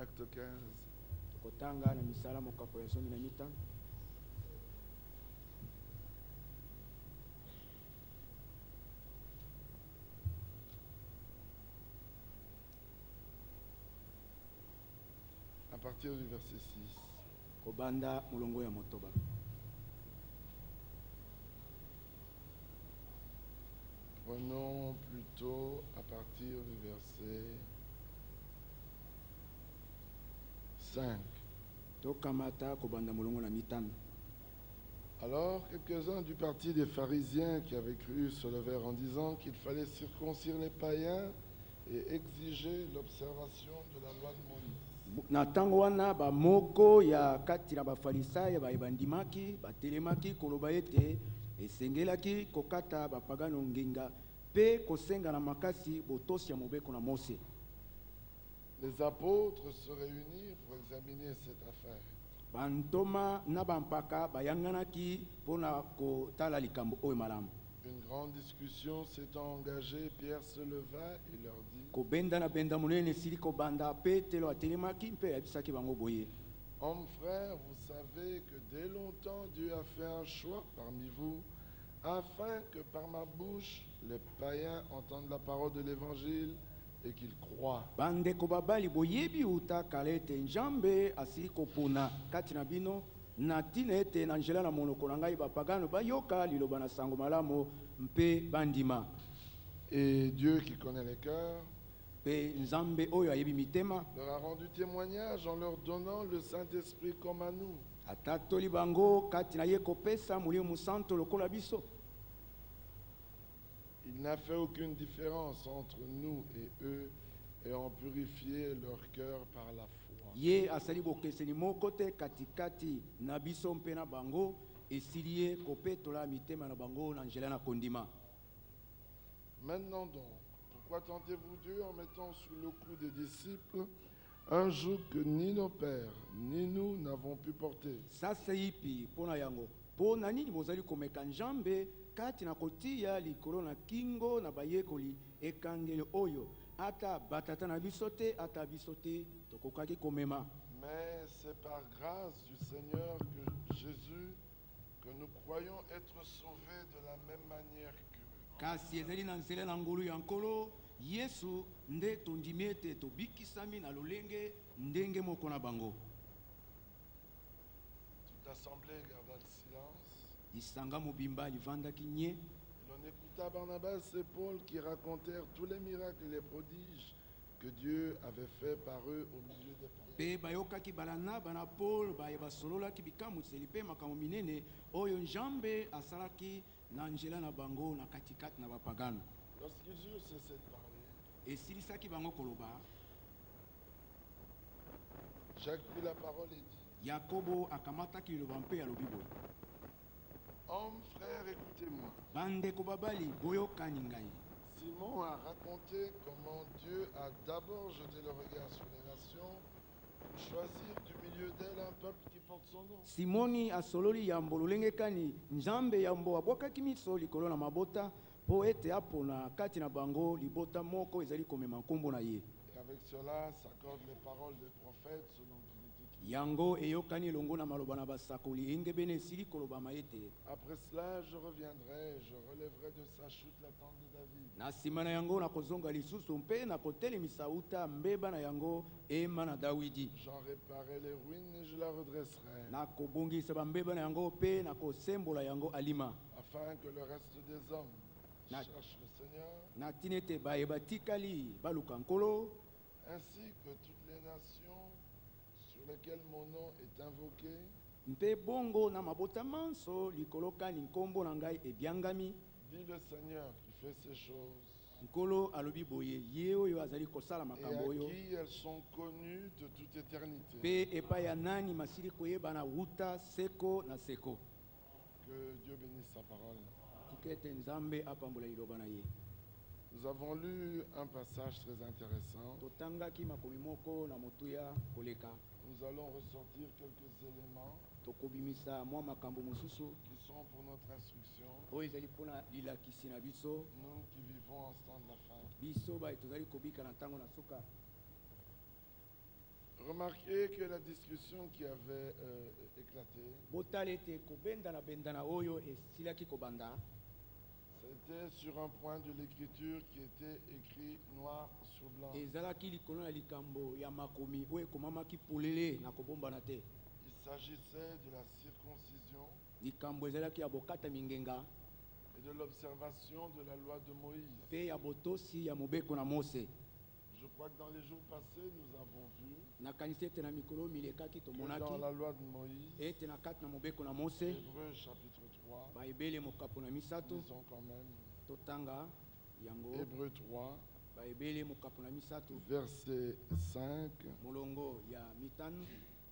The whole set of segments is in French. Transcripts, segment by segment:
Acte 15. Kotanga na misala mokapo ya zomi na mitano. À partir du verset 6. Kobanda mulongo ya motoba. Prenons plutôt à partir du verset 5. Tokamata kobanda mulongo na mitano. Alors, quelques-uns du parti des pharisiens qui avaient cru se levèrent en disant qu'il fallait circoncire les païens et exiger l'observation de la loi de Moïse. Na tango wana ba moko ya kati na bafarisayo bandimaki batelemaki koloba ete esengelaki kokata bapagano nginga pe kosenga na makasi botosi ya mobeko na Mose. Les apôtres se réunirent pour examiner cette affaire. Bantoma na bampaka bayanganaki pona kotala likambo oyo malamu. Une grande discussion s'étant engagée, Pierre se leva et leur dit: Kobenda na benda munene sili kobanda Petelo atelemaki mpe abisaki bango boye. Hommes frères, vous savez que dès longtemps Dieu a fait un choix parmi vous, afin que par ma bouche les païens entendent la parole de l'évangile et qu'ils croient. Bande kobabali boyebi uta kalete njambe asili kopona kati na bino na tina ete na njela na monoko na ngai bapagano bayoka liloba na sango malamu mpe bandima. Et Dieu qui connaît les cœurs Pe nzambe oyo ayebi mitema leur a rendu témoignage en leur donnant le Saint-Esprit comme à nous. atatoli bango kati na ye kopesa molimo santo lokola biso. Il n'a fait aucune différence entre nous et eux, et ont purifié leur cœur par la foi. Ye asali bokeseni moko te katikati na biso mpe na bango esili ye kopetola mitema na bango na njela na kondima. Maintenant donc, pourquoi tentez-vous Dieu en mettant sous le coup des disciples un joug que ni nos pères, ni nous n'avons pu porter? Sasa ipi pona yango pona nini bozali komeka njambe kati na kotia likolo na kingo na bayekoli ekangeli oyo ata batata na biso te ata biso te tokokaki komema. Mais c'est par grâce du Seigneur que Jésus que nous croyons être sauvés de la même manière qu'eux. Kasi ezali na nzela na ngolu ya nkolo Yesu nde tondimi ete tobikisami na lolenge ndenge moko na bango. Toute l'assemblée garda le silence. Lisanga mobimba livandaki nye. On écouta Barnabas et Paul qui racontèrent tous les miracles et les prodiges que Dieu avait fait par eux au milieu des païens. Pe bayokaki Barnaba na Paul basololaki bikamuseli pe makambo minene oyo Nzambe asalaki na njela na bango na katikati na bapagano. Lorsqu'ils eurent cessé de parler, Esilisaki bango koloba, Jacques prit la parole et dit: Yakobo akamataki liloba mpe alobi boye. Hommes, frères, écoutez-moi. Bandeko babali boyokani ngai. Simon a raconté comment Dieu a d'abord jeté le regard sur les nations pour choisir du milieu d'elles un peuple qui porte son nom. Simoni asololi yambo lolenge kani Nzambe yambo abwakaki miso likolo na mabota po ete apona kati na bango libota moko ezali komema nkombo na ye. Et avec cela s'accordent les paroles des prophètes selon qu'il est écrit. Yango eyokani elongo na maloba na basakoli engebene esili kolobama ete. Après cela, je reviendrai et je relèverai de sa chute la tente de David. Na nsima na yango nakozonga lisusu mpe nakotelemisa uta mbeba na yango ema na Dawidi. J'en réparerai les ruines et je la redresserai, Nakobongisa bambeba na yango mpe nakosembola yango alima. afin que le reste des hommes Na- cherche le Seigneur, Na tina ete bayeba tikali baluka nkolo, ainsi que toutes les nations sur lesquelles mon nom est invoqué mpe bongo na mabota manso likolo kani nkombo na ngai ebyangami. dit le Seigneur qui fait ces choses, Nkolo alobi boye ye oyo azali kosala et makambo à oyo qui elles sont connues de toute éternité. mpe epai ya nani masili koyebana wuta seko na seko. Que Dieu bénisse sa parole. Tika ete Nzambe apambola liloba na ye. Nous avons lu un passage très intéressant. Totangaki makomi moko na motuya koleka. Nous allons ressortir quelques éléments Tokobimisa mwa makambo mosusu qui sont pour notre instruction, oyo ezali mpona lilakisi na biso nous qui vivons en ce temps de la fin. biso baye tozali kobika na ntango na suka. Remarquez que la discussion qui avait éclaté, botala ete kobendana oyo esilaki kobanda c'était sur un point de l'écriture qui était écrit noir sur blanc. ezalaki likolo na likambo ya makomi oyo ekomamaki polele na kobombana te. Il s'agissait de la circoncision likambo ezalaki ya bokata mingenga et de l'observation de la loi de Moïse. mpe ya botosi ya mobeko na Mose. Je crois que dans les jours passés, nous avons vu nakanisi ete na mikolo milekaki que tomonaki dans la loi de Moïse, ete na kati na mobeko na Mose Hébreux chapitre 3, baebele mokapo na misato lisons quand même totanga yango. Hébreux 3, baebele mokapo na misato verset 5. molongo ya mitano.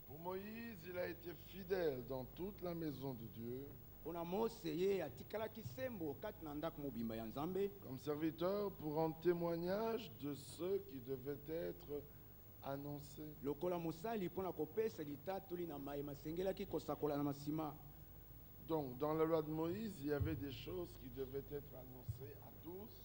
Pour Moïse, il a été fidèle dans toute la maison de Dieu, mpona Mose ye atikalaki sembo kati na ndako mobimba ya Nzambe comme serviteur pour rendre témoignage de ceux qui devaient être annoncés. lokola mosali mpona kopesa litatoli na mayema asengelaki kosakola na masima. Donc, dans la loi de Moïse, il y avait des choses qui devaient être annoncées à tous.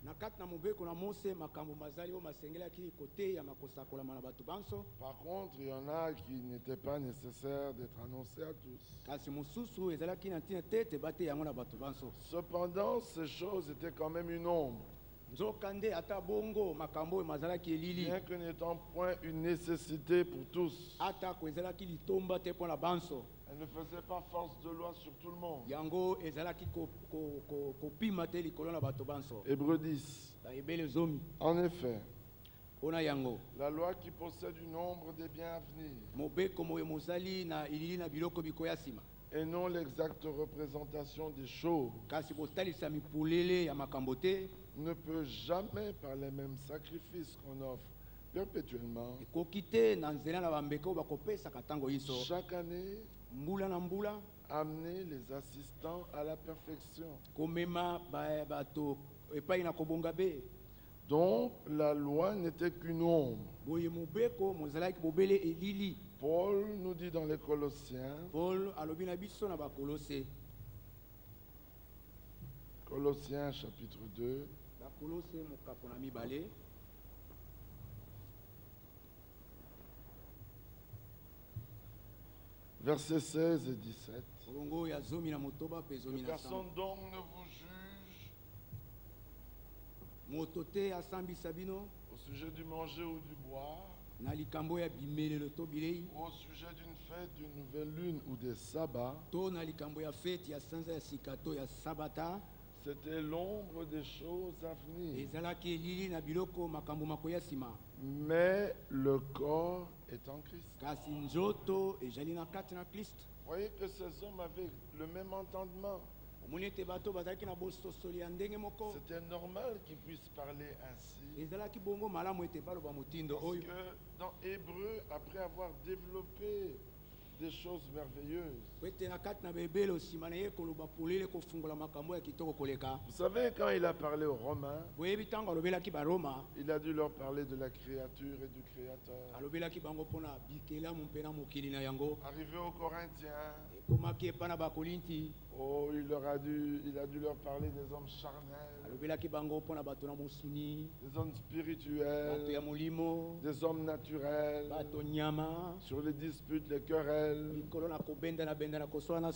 na kati na mobeko na Mose makambo mazali oyo masengelaki koteyama kosakolama na bato banso. Par contre, il y en a qui n'étaient pas nécessaires d'être annoncés à tous. kasi mosusu ezalaki na ntina te ete bateya yango na bato banso. Cependant, ces choses étaient quand même une ombre, nzokande ata bongo makambo oyo mazalaki elili bien que n'étant point une nécessité pour tous. atako ezalaki litomba te mpo na banso. Elle ne faisait pas force de loi sur tout le monde. yango ezalaki kopima te likolo na bato banso. Hébreux 10. bayebele zomi En effet, mpona yango la loi qui possède une ombre des biens à venir mobeko moyo mozali na elili na biloko bikoya nsima et non l'exacte représentation des choses kasi botalisa mipulele ya makambo te ne peut jamais, par les mêmes sacrifices qu'on offre perpétuellement, ekoki te na nzela na bambeka oyo bakopesaka ntango nyonso chaque année, mbula na mbula amener les assistants à la perfection. komema bato epai na kobonga be. Donc, la loi n'était qu'une ombre. boye mobeko mozalaki bobele elili. Paul nous dit dans les Colossiens, paul alobi na biso na bakolose Colossiens chapitre 2, bakolose mokapo na mibale versets 16 et 17. molongo ya zomi na motoba mpe Que zomi na personne sango. donc ne vous juge moto te asambisa bino au sujet du manger ou du boire, na likambo ya bimelelo to bilei ou au sujet d'une fête, d'une nouvelle lune ou des sabbats. to na likambo ya feti ya sanza ya sika to ya sabata. C'était l'ombre des choses à venir. ezalaki elili na biloko makambo makoya nsima. Mais le corps est en Christ. kasi nzoto ezali na kati na Kristo. Voyez que ces hommes avaient le même entendement. omoni ete bato bazalaki na bososoli ya ndenge moko. C'était normal qu'ils puissent parler ainsi. ezalaki bongo malamu ete baloba motindo Parce oyo. que dans Hébreu, après avoir développé des choses merveilleuses, po ete na kati na bebele nsima na ye koloba polele kofungola makambo ya kitoko koleka. vous savez, quand il a parlé aux Romains, boyebi ntango alobelaki baroma il a dû leur parler de la créature et du Créateur. alobelaki bango mpona bikelamu mpe na mokili na yango. Arrivé aux Corinthiens, ekomaki epa na bakolinti oh, il a dû leur parler des hommes charnels, alobelaki bango mpona bato na mosuni, des hommes bato ya spirituels, molimo, des hommes naturels, bato nyama, sur les disputes, les querelles, likolo na kobenda na koswana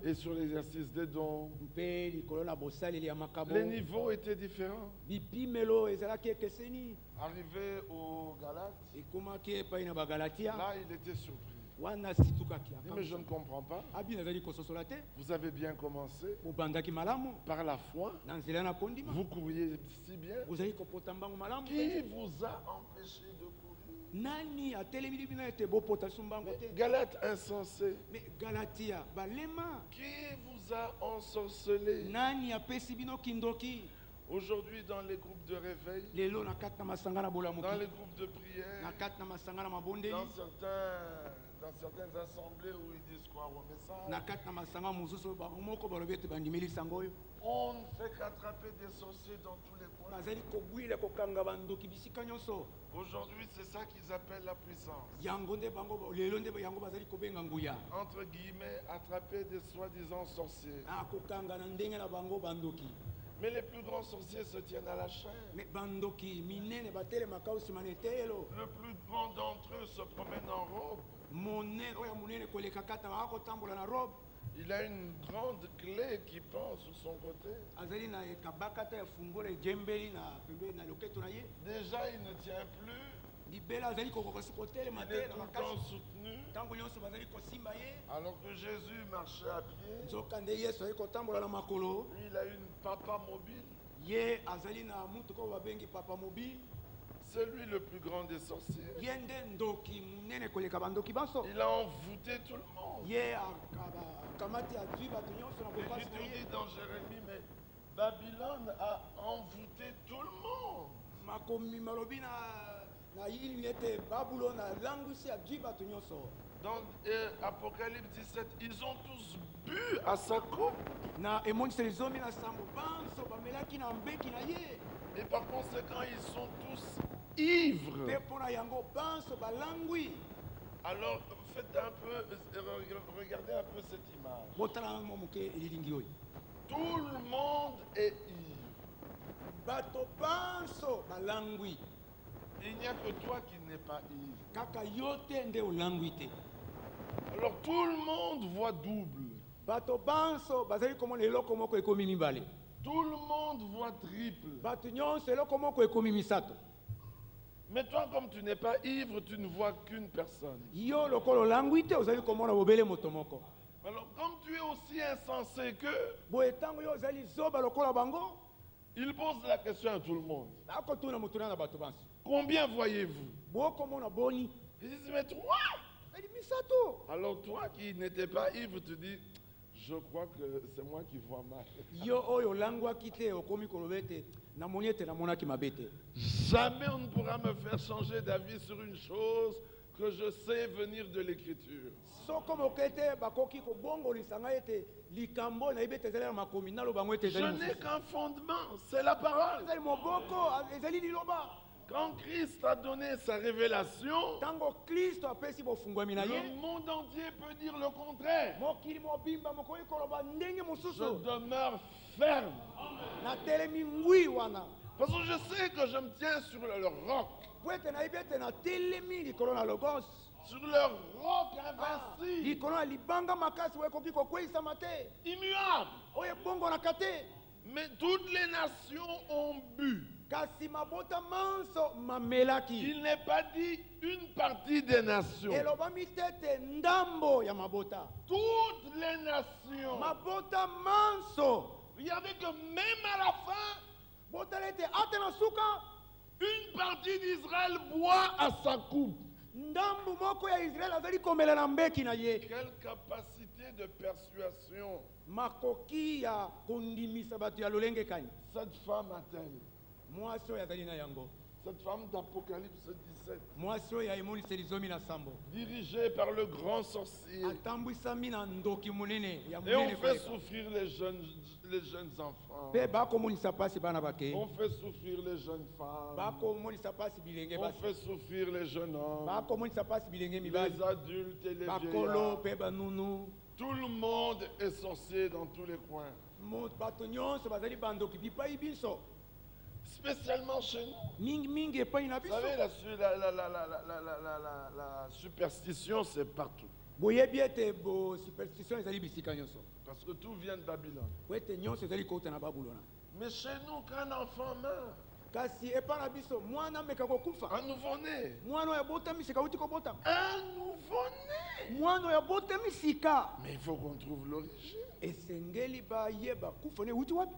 et sur l'exercice des dons. mpe likolo na bosaleli ya makabo. Les niveaux étaient différents. bipimelo ezalaki ekeseni. Arrivé aux Galates, ekomaki epai na bagalatia là, il était surpris. wana situkaki Il dit, mais je ne comprends pas. abi nazali kososola te. Vous avez bien commencé bobandaki malamu par la foi. na nzela na kondima. Vous courriez si bien. bozali kopota mbango malamu. Qui vous a empêché de courir? nani atelemili bino ete bopota so mbango te. Galates insensés. me galatia balema. Qui vous a ensorcelé? nani apesi bino kindoki. Aujourd'hui, dans les groupes de réveil, lelo na kati na masanga na dans bolamuki, les groupes de prière, na kati na masanga na mabondeli, dans certaines assemblées où ils disent croire au na message, kati na masanga mosusu oyo bango moko balobi ete bandimeli sango oyo. on ne fait qu'attraper des sorciers dans tous les coins. bazali kobwila kokanga bandoki bisika nyonso. Aujourd'hui, c'est ça qu'ils appellent la puissance. yango nde bango lelo nde yango bazali kobenga nguya. Entre guillemets, attraper des soi-disant sorciers. kokanga na ndenge na bango bandoki. Mais les plus grands sorciers se tiennent à la chaîne. me bandoki minene batelemaka nsima na etelo Le plus grand d'entre eux se promène en robe. monene oyo monene koleka kata baka kotambola na robe Il a une grande clé qui pend sur son côté. azali na ekabaka ta ya fungola ejembeli na pembeni na loketo na ye Déjà, il ne tient plus. libela azali kokokosi kotelema Il te est na tout le temps makasi soutenu. ntango nyonso bazali kosimba ye Alors que Jésus marchait à pied. nzoka nde yesu azali kotambola na makolo Lui, il a une papa mobile. ye azali na mutuka oyo babengi papa mobile C'est lui le plus grand des sorciers. ye nde ndoki monene koleka bandoki banso Il a envoûté tout le monde. ye akamati azwi bato nyonso na Et bopasi na il ye dit dans Jérémie, mais Babylone a envoûté tout le monde. makomi malobi na yini ete babulone alangwisi azwi bato nyonso Dans Apocalypse 17, ils ont tous bu à sa coupe. na emoniseli zomi na sambo banso bamelaki na mbeki na ye Et par conséquent, ils sont tous ivres. mpe mpo na yango banso balangwi Alors, faites un peu, regardez un peu cette image. botala mo moke elilingi oyo Tout le monde est ivre. bato banso balangwi Il n'y a que toi qui n'es pas ivre. kaka yo te nde olangwi te Alors, tout le monde voit double. bato banso bazali komona eloko moko ekomi mibale Tout le monde voit triple. bato nyonso eloko moko ekomi misato Mais toi, comme tu n'es pas ivre, tu ne vois qu'une personne. yo lokola olangwi te ozali komona bobele moto moko Alors, comme tu es aussi insensé qu'eux, boye ntango yo ozali zoba lokola bango il pose la question à tout le monde. akotuna motuna na bato banso Combien voyez-vous? bokomona boni Ils disent, mais trois. eli misato Alors toi qui n'étais pas ivre, tu dis, je crois que c'est moi qui vois mal. yo oyo olangwaki te okomi koloba ete namoni ete namonaki mabe te Jamais on ne pourra me faire changer d'avis sur une chose que je sais venir de l'écriture. soko moke te bakoki kobongolisa ngai ete likambo nayebi ete ezali na makomi naloba yango ete Je ezali n'ai mosusu. qu'un fondement, c'est la parole. ezali moboko ezali liloba Quand Christ a donné sa révélation, ntango kristo apesi bofungwami na le ye monde entier peut dire le contraire. mokili mobimba mokoki koloba ndenge Je mosusu demeure ferme. natelemi ngwi wana Parce que je sais que je me tiens sur le roc. po ete nayebi ete natelemi likolo na logos Sur le roc invincible, likolo na libanga makasi oyo ekoki kokweyisama te immuable. oyo ebongonaka te Mais toutes les nations ont bu. kasi mabota manso mamelaki Il n'est pas dit une partie des nations. elobami te ete ndambo ya mabota Toutes les nations. mabota manso Regardez que même à la fin, botala ete ate na suka une partie d'Israël boit à sa coupe. ndambu moko ya israele azali komela na mbeki na ye Quelle capacité de persuasion makoki ya kondimisa bato ya lolenge kani cette femme a-t-elle? mwasi oyo azali na yango Cette femme d'Apocalypse 17, mwasi oyo ayemoniseli zomi na sambo dirigée par le grand sorcier. atambwisami na ndoki monene ya Et on monene fait koleka. souffrir les jeunes enfants. mpe bakomonisa mpasi bana bake On fait souffrir les jeunes femmes. bakomonisa mpasi bilenge On basi fait souffrir les jeunes hommes. bakomonisa mpasi bilenge mibali Les adultes et les bakolo vieillards. mpe banunu Tout le monde est sorcier dans tous les coins. bato nyonso bazali bandoki bipai biso Spécialement chez nous. mingimingi epai na Vous biso savez, la superstition, c'est partout. boyebi ete superstition ezali bisika nyonso Parce que tout vient de Babylone. po ete nyonso ezali kouta na babulona Mais chez nous, quand un enfant meurt, kasi epai na biso mwana ameka kokufa un nouveau-né, mwana oyo abotami sika auti kobotama un nouveau-né. mwana oyo abotami sika Mais il faut qu'on trouve l'origine. esengeli bayeba kufa ne euti wapi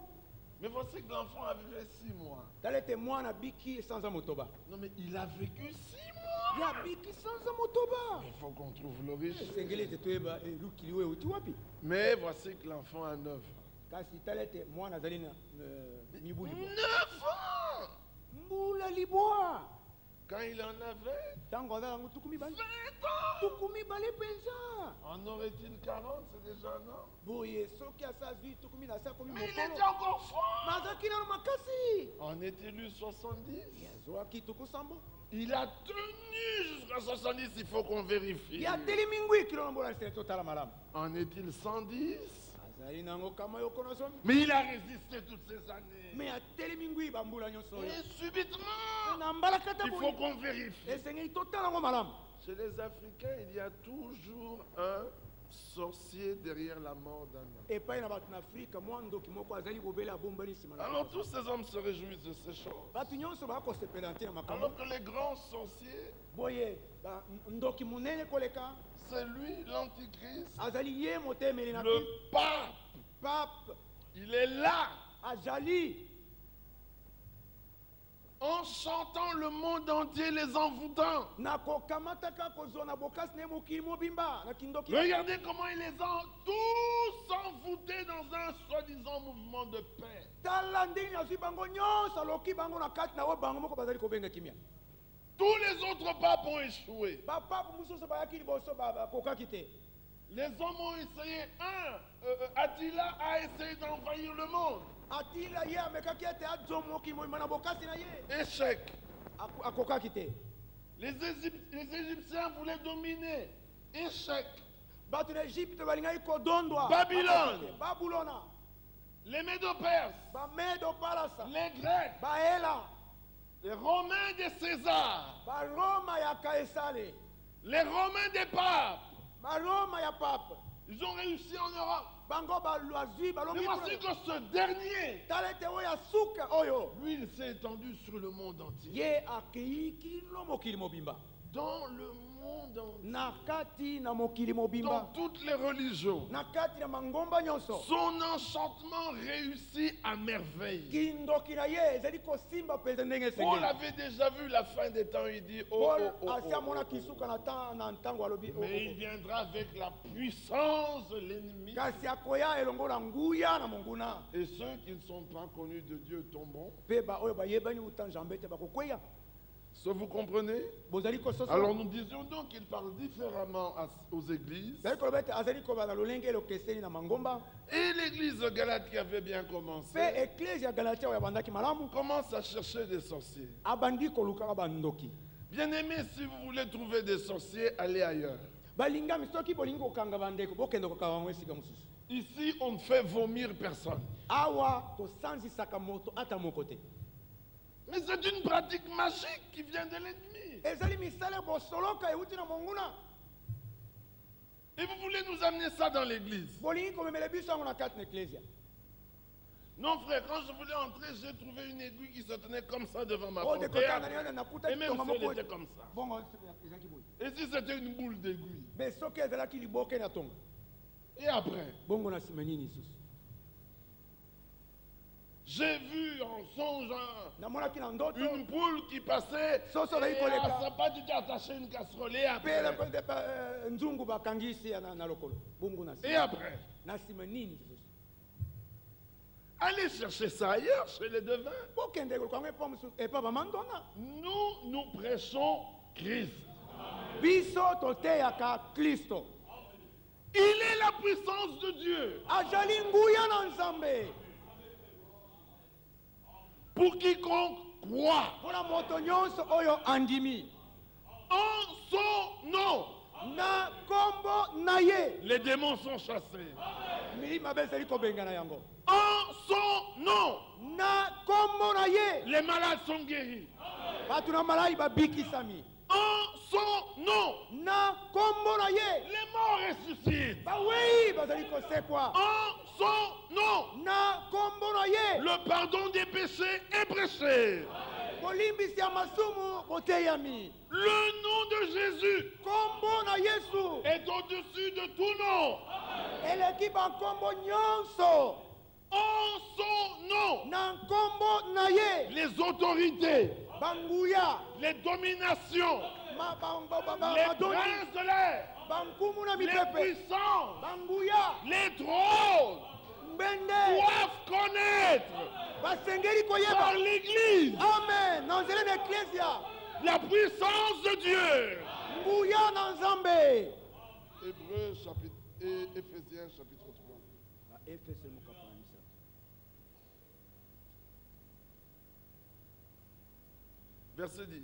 Mais voici que l'enfant a vécu 6 mois. tala ete mwana abiki sanza motoba Non, mais il a vécu 6 mois. ye abiki sanza motoba Il faut qu'on trouve l'origine. esengeli ete toyeba elukili oyo euti wapi Mais voici que l'enfant a 9 ans. kasi tala ete mwana azali na mibu libwa 9 ans. mbula libwa Quand il en avait ntango aza yango tuku 20 mibale ans. tuku mibale mpenza En aurait-il 40? C'est déjà un homme. boye soki asa azwi tuku mibale asi akomi Mais il mokolo était encore fort. mazaki nano makasi En est-il eu 70? azwaki tuku sambo Il a tenu jusqu'à 70, il faut qu'on vérifie. ye atelemi ngwi kilo na mbola lisele totala malamu En est-il 110? azali nango kama yokono zomi Mais il a résisté toutes ces années. me atelemi ngwi bambula nyonso oyo Et subitement, na mbalakata il faut qu'on vérifie. esengeli totala ngo malamu. Chez les Africains, il y a toujours un sorcier derrière la mort d'un homme. epai na bato na afrika mwa ndoki moko azali kobela abombani nsima na Alors tous ces hommes se réjouissent de ces choses. bato nyonso bakosepela ntina makambo Alors que les grands sorciers, boye ndoki monene koleka c'est lui l'antichrist, azali ye motemeli na le pape. pape Il est là, azali en chantant le monde entier, les envoûtant. na kokamataka kozwa na bokasi na ye mokili mobimba na kindoki. Regardez comment ils les ont tous envoûtés dans un soi-disant mouvement de paix. tala ndenge azwi bango nyonso aloki bango na kati na oyo bango moko bazali kobenga kimia. Tous les autres papes ont échoué. bapape mosusu bayaki liboso bakokaki te. Les hommes ont essayé. Attila a essayé d'envahir le monde. atila ye amekaki ete azo mokili mobimba na bokasi na ye Échec. akokaki te. Les Égyptiens voulaient dominer. Échec. bato na egypte balingaki kodondwa Babylone. babulona Les Médo-Perses, bamedo palasa les Grecs, baela les Romains de César, baroma ya kaesale les Romains des papes. baroma ya pape Ils ont réussi en Europe. bango balwazwi Mais balongi voici que ce dernier, tala ete oyo ya suka oyo lui, il s'est étendu sur le monde entier. ye akei kino mokili mobimba Dans le monde entier. na kati na mokili Dans mobimba toutes les religions. na kati na mangomba nyonso Son enchantement réussit à merveille. kindoki na ye ezali kosimba mpenza ndenge Paul esengeli. avait déjà vu la fin des temps. Il dit, oh, paul oh, oh, asi oh. amonaki suka na ntango alobi oh, Mais il viendra avec la puissance de l'ennemi. kasi akoya elongo na nguya na monguna Et ceux qui ne sont pas connus de Dieu tomberont. mpe oyo bayebani uta nzambe te bakokweya. Ça, vous comprenez? bozali kososo Alors nous disions donc qu'il parle différemment aux églises. zali koloba ete azali koba na lolenge elokeseni na mangomba Et l'église de Galate qui avait bien commencé mpe eklese ya galatia oyo abandaki malamu commence à chercher des sorciers. abandi kolukaka bandoki. Bien-aimés, si vous voulez trouver des sorciers, allez ailleurs. balingami soki bolingi kokanga bandeko bokende kokanga bango esika mosusu. Ici, on ne fait vomir personne. awa tosanzisaka moto ata moko te. Mais c'est une pratique magique qui vient de l'ennemi. ezali misala bosoloka euti na monguna. Et vous voulez nous amener ça dans l'église? bolingi komemela biso yango na kati na eklesia. Non, frère, quand je voulais entrer, j'ai trouvé une aiguille qui se tenait comme ça devant ma o porte. dekotanga na yo nakuta Et même tonga si elle moko était comme ça. bongo ezalaki boye. Et si c'était une boule d'aiguille? me soki ezalaki liboke na tonga Et après, bongo na nsima nini lisusu. j'ai vu en songeant namonaki na ndoto une boule qui passait Soso na et ikoleka. à sa patte qui attachait une casserole. Et mpe après, nzungu bakangisi ya na lokolo bongo na et nsima. après, na nsima nini lisusu. allez chercher ça ailleurs, chez les devins. bokende koluka yango epa mosusu epa bamandona. Nous prêchons Christ. biso toteyaka kristo. Il est la puissance de Dieu azali nguya na nzambe pour quiconque croit mpona moto nyonso oyo andimi en son nom. na nkombo na ye. Les démons sont chassés. milimo mabe ezali kobengana yango En son nom, na nkombo na ye. les malades sont guéris. bato na malai babikisami En son nom, na nkombo na ye. les morts ressuscitent. bawei bazali kosekwa En son nom, na nkombo na ye. le pardon des péchés est prêché. bolimbisi ya masumu boteyami. Le nom de Jésus nkombo na yesu est au-dessus de tout nom. eleki bankombo nyonso. En son nom, na nkombo na ye. les autorités, banguya les dominations, les madoni princes de l'air, bankumu na les mipepe puissances, banguya les trônes mbende doivent connaître basengeli par koyeba. l'Église amen na nzela na eklesia la puissance de Dieu. nguya na nzambe. Hébreux chapitre et Éphésiens chapitre 3. Verset 10.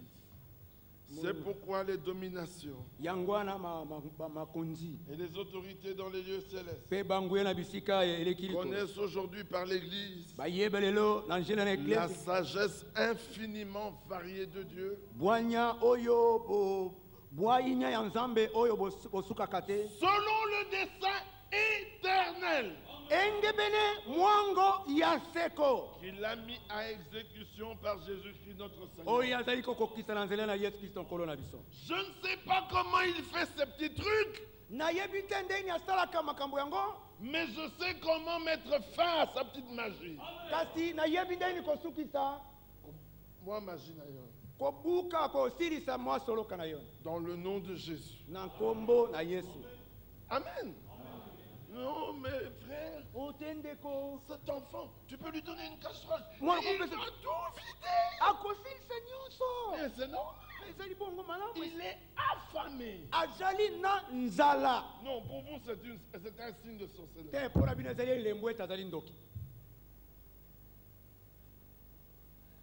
C'est pourquoi les dominations yango wana makonzi et les autorités dans les lieux célestes mpe banguye na bisika eleki likolo connaissent aujourd'hui par l'Église bayeba lelo na njena na la eglise sagesse infiniment variée de Dieu, bwanya oyo bwainya ya nzambe oyo bosukaka te selon le dessein éternel engebene mwango ya seko qu'il a mis à exécution par Jésus-Christ notre oyo Seigneur. azali kokokisa na nzela na yesu kristo nkolo na biso Je ne sais pas comment il fait ces petits trucs, nayebi te ndenge asalaka makambo yango mais je sais comment mettre fin à sa petite magie. kasi nayebi ndenge kosukisa Moi, magie na yo. kobuka kosilisa mwa soloka na yo Dans le nom de Jésus. na nkombo na yesu Amen. Non, mais frère, otendeko cet enfant, tu peux lui donner une casserole. Moi, Il va on peut- tout vider. akosilisa nyonso Mais c'est normal. ezali bongo malamu Il est affamé. azali na nzala Non, pour vous, c'est un signe de sorcellerie. te mpo na bino ezali elembo ete azali ndoki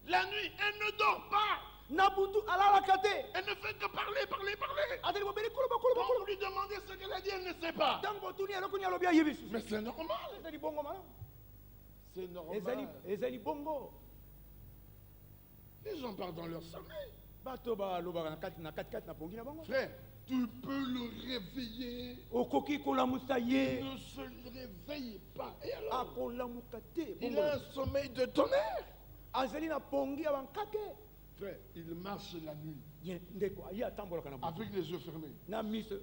La nuit, elle ne dort pas. na butu alalaka te Elle ne fait que parler. azali bobeli Quand koloba vous lui demandez ce qu'elle a dit, elle ne sait pas. ntango botuni eloko nini alobi ayebi susu Mais c'est normal. ezali bongo malamu C'est normal. ezali bongo Les gens partent dans leur sommeil. bato balobaka na katikati na pongi na bango Frère, tu peux le réveiller. okoki kolamusa Il ye ne se réveille pas. Et alors, akolamuka te il bongo a un sommeil de tonnerre. azali na pongi ya bankake Frère, il marche la nuit ye ndeko aye atambolaka na butu avec les yeux fermés. na miso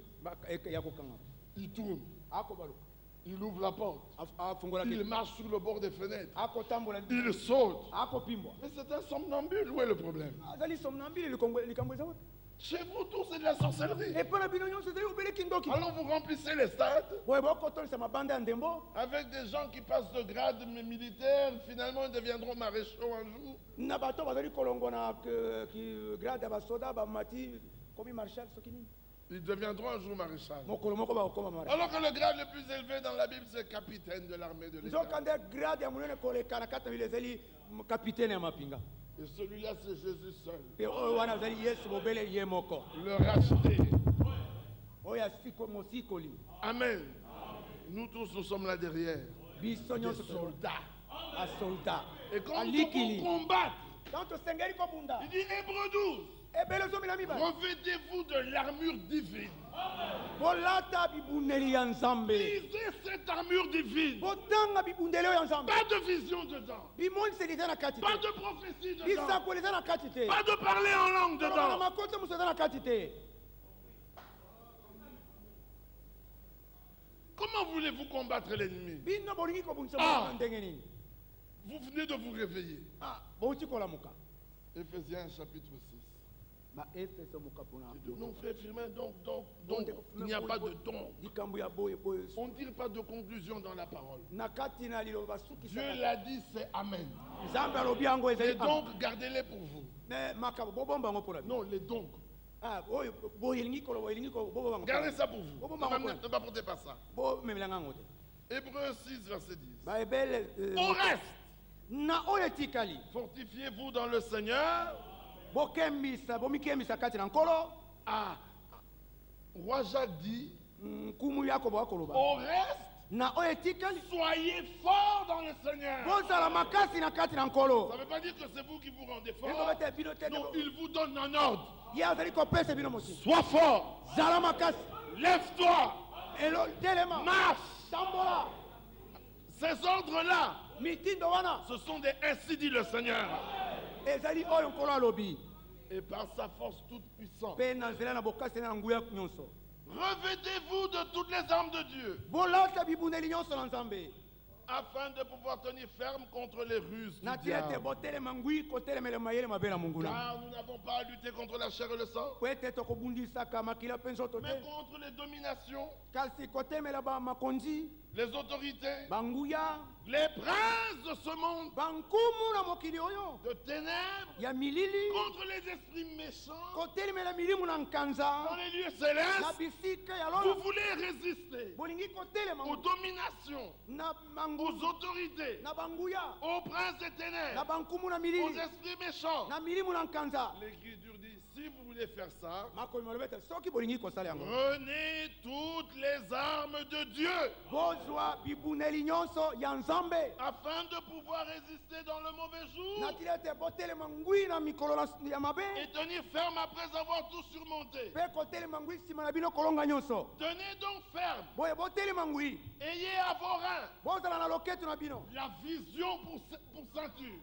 ya kokanga Il tourne, akobaluka il ouvre la porte, afungola il te marche sur le bord des fenêtres, akotambola il saute. akopimbwa Mais c'est un somnambule, où est le problème? azali somnambile likambo eza wapi Chez vous tous, c'est de la sorcellerie. epo na bino nyonso ezali obeleki ndoki Alors vous remplissez les stades boye bokotolisa mabanda ya ndembo avec des gens qui passent de grade militaire, finalement ils deviendront maréchaux un jour. na bato bazali kolongo na grade ya basoda bamati komi marshal soki nini Ils deviendront un jour maréchal. mokolo moko bakokoma marshal Alors que le grade le plus élevé dans la Bible, c'est capitaine de l'armée de l'État. nzoka nde grade ya monene koleka na kati na bile ezali kapitaine ya mapinga Et celui-là, c'est Jésus seul. mpe oyo wana azali yesu bobele ye moko Le racheté. oyo mosikoli Amen. Nous tous, nous sommes là derrière. biso Des nyonso soldats. basoldat Et quand nous alikili devons combattre, tant tosengeli kobunda il dit Hébreux 12, ebele zomi na mibale revêtez-vous de l'armure divine. bolata bibundeli ya nzambe Lisez cette armure divine. botanga bibundeli oyo ya nzambe Pas de vision dedans. bimoniseli eza na kati Pas te de prophétie dedans. bisakoli eza na kati te Pas de parler en langue koloba na dedans. makota mosu eza na kati te Comment voulez-vous combattre l'ennemi? bino bolingi kobundisa Ah. mwana ndenge nini Vous venez de vous réveiller. bouti kolamuka Éphésiens chapitre 6. baefeso mokapo na Non, frère Firmin, donc, il n'y a pas de don. likambo ya boye boye On ne tire pas de conclusion dans la parole. na kati na liloba Dieu basukisa l'a dit, c'est Amen. nzambe alobi yango Et ezali donc, gardez-les pour vous. me makambo bobomba yango mpona bino Non, les dons. oyo boye elingi koloba elingi bobomba yango Gardez ça pour vous. Bon, Ne bon, bon, m'amenez- ne m'apportez pas ça. bomemelanga yango te Hébreux 6, verset 10. baebele Au reste, na oyo etikali fortifiez-vous dans le Seigneur. bokembisa bomikembisa kati na nkolo Ah, Roi Jacques dit, nkumu yako bakoloba au reste, na oyo etikali soyez forts dans le Seigneur. bozala makasi na kati na nkolo Ça ne veut pas dire que c'est vous qui vous rendez fort. eloba te bino te Non, il vous donne un ordre. ye azali kopesa bino motima Sois fort. zala makasi Lève-toi. telema Marche. tambola Ces ordres-là, mitindo wana ce sont des ainsi dit le Seigneur. ezali oyo nkolo alobi Et par sa force toute puissante. mpe na nzela na bokasi na nguya nyonso Revêtez-vous de toutes les armes de Dieu, bolata bibundeli nyonso na nzambe afin de pouvoir tenir ferme contre les ruses du na tia ete diable. botelema ngwi kotelemela mayele mabe na monguna Car nous n'avons pas à lutter contre la chair et le sang, po ete tokobundisaka makila mpe nzoto mais te contre les dominations, kasi kotemela bamakonzi les autorités, banguya, les princes de ce monde bankumu na mokili oyo, de ténèbres ya milili, contre les esprits méchants kotelemela milimu na nkanza, dans les lieux na célestes. bisika ya Vous lola, voulez résister bolingi kotelema aux dominations, na aux mangu, autorités, na banguya, aux princes des na ténèbres, bankumu na aux milili, esprits méchants. na milimu na nkanza. L'Écriture dit, si vous voulez faire ça, Makomi malobete, soki bolingi kosala yango, prenez toutes les armes de Dieu bozwa bibuneli nyonso ya nzambe, afin de pouvoir résister dans le mauvais jour natili ete botelema ngwi na mikolo ya mabe, et tenir ferme après avoir tout surmonté. mpe kotelema ngwi nsima na bino kolonga nyonso. Tenez donc ferme, Boye botelema ngwi, ayez à vos reins bozala na loketo na bino, la vision pour ceinture.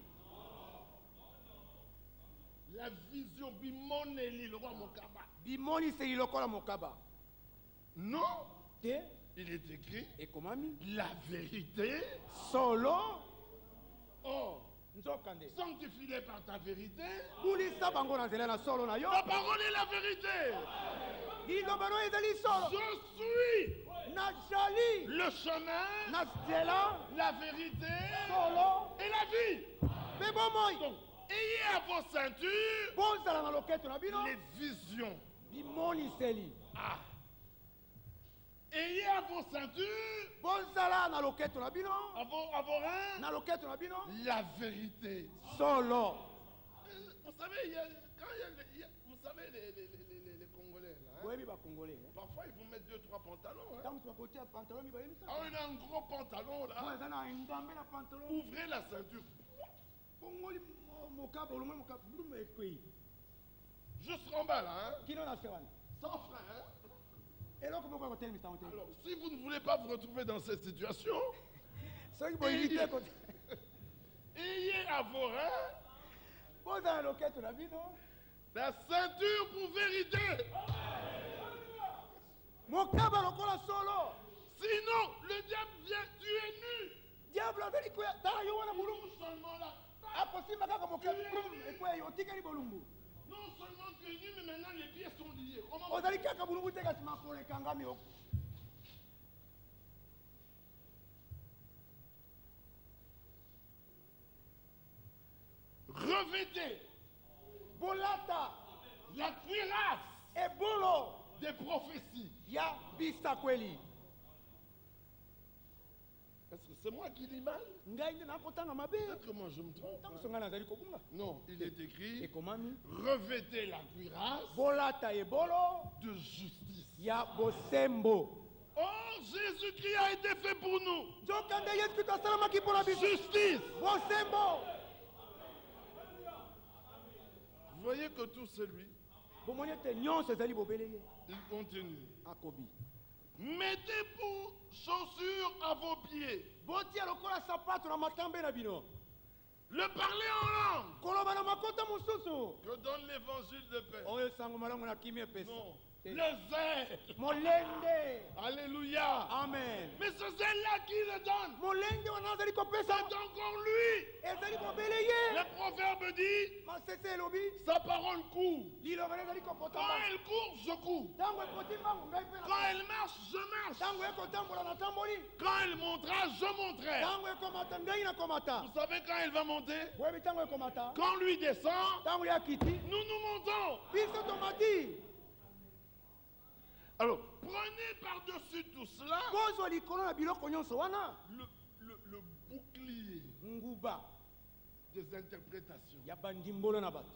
La vision bimoneli, le roi Mokaba. bimoniseli lokola mokaba. Non, Te il est écrit ekomami la vérité. solo Oh, nzokande, sanctifie-les par ta vérité. bulisa bango na nzela na solo na yo, Ta parole est la vérité. liloba no ezali solo, Je suis nazali le chemin, na nzela la vérité solo et la vie. mpe bomoi. Donc, ayez à vos ceintures Bozala na loketo na bino les visions. bimoniseli, Ah. Ayez à vos ceintures, bozala na loketo na bino, à vos reins, na loketo na bino la vérité. solo. Vous savez, vous savez les Congolais, là, hein, Boyebi bakongole, parfois ils vous mettent 2-3 pantalons. Hein. ntango tunakotia pantalon mibale misatu, Ah, il a un gros pantalon boye là. eza na ngambe na pantalon, Ouvrez la ceinture. bongoli mokaba olongwe mokaba blume ekwei Juste en bas là, hein, kino na se wana, sans frein. Hein. eloko moko ya kotelemisa ngo te. Alors, si vous ne voulez pas vous retrouver dans cette situation, Soki bolingi te ayez à vos reins bozala na loketo na bino la ceinture pour vérité. mokaba lokola solo, Sinon, le diable vient tuer nu. diable azali koya tala yo wana bolumbu, Non seulement la akosimba kaka mokaba ekweya yo otikali bolumbu, non seulement tu es nu, mais maintenant les pieds sont liés. Comment ozali kaka bolumbu te kasi makolo ekangami yo. revêtez Bolata la cuirasse ebolo des prophéties. ya bisa kweli. Est-ce que c'est moi qui lis mal? Ngai nde nakotanga mabe, Peut-être que moi je me trompe. ntango Hein. songa nazali kobunga. Non, il est écrit Ekomami revêtez la cuirasse bolata ebolo de justice. ya bosembo. Oh, Jésus-Christ a été fait pour nous. Nzokande Yesu Kristo asalamaki mpona biso. Justice. Bosembo. Vous voyez que tout celui, Bomoni ete nyonso ezali bobele ye. il continue. Akobi. Mettez pour chaussures à vos pieds. Botia lokola sapato na matambe na bino. Le parler en langue Koloba na makota mosusu. que donne l'évangile de paix. Oyo sango malamu na kimia pesa. Non, Eh. le zèle. Molende. Alléluia. Amen. Mais ce zèle-là qui le donne, Molende wana azali kopesa. c'est encore lui. Ezali bobele ye. Le proverbe dit, Masese elobi. sa parole court. Liloba ezali Quand kopotama. elle court, je cours. Ntango ekoti mbangu ngai mpe Quand na. elle marche, je marche. Ntango ekotambola na tamboli. Quand elle montera, je monterai. Ntango ekomata ngai nakomata. Vous savez quand elle va monter? Boyebi ntango ekomata. Quand lui descend, Ntango ya kiti. nous montons. Biso tomati. Alors, prenez par-dessus tout cela Bozwa likolo na biloko nyonso wana. le bouclier Nguba des interprétations. ya bandimbolo na bato.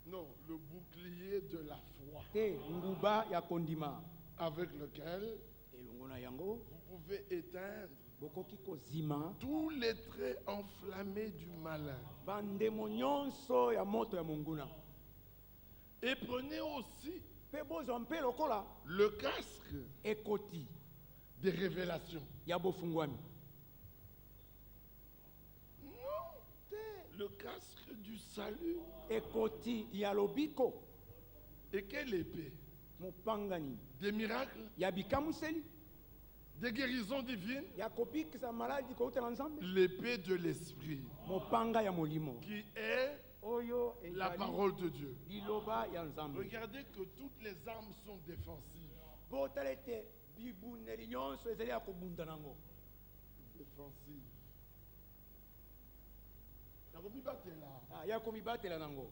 Non, le bouclier de la foi Te nguba ya kondima. avec lequel Elongo na yango vous pouvez éteindre bokoki kozima tous les traits enflammés du malin. bandemo nyonso ya moto ya monguna. Et prenez aussi Pe bozwa mpe lokola le casque ekoti des révélations. ya bofungwami. Non, le casque du salut. Ekoti ya lobiko Et quelle épée? mopangani Des miracles, ya bikamuseli des guérisons divines, ya kobikisa maladi koutela nzambe. l'épée de l'esprit, Mopanga ya molimo qui est oyo la ezali parole de Dieu. liloba ya nzambe. Regardez que toutes les armes sont défensives. Botala ete bibundeli nyonso ezali ya kobunda nango défensive. Nakomibatela. ya komibatela nango.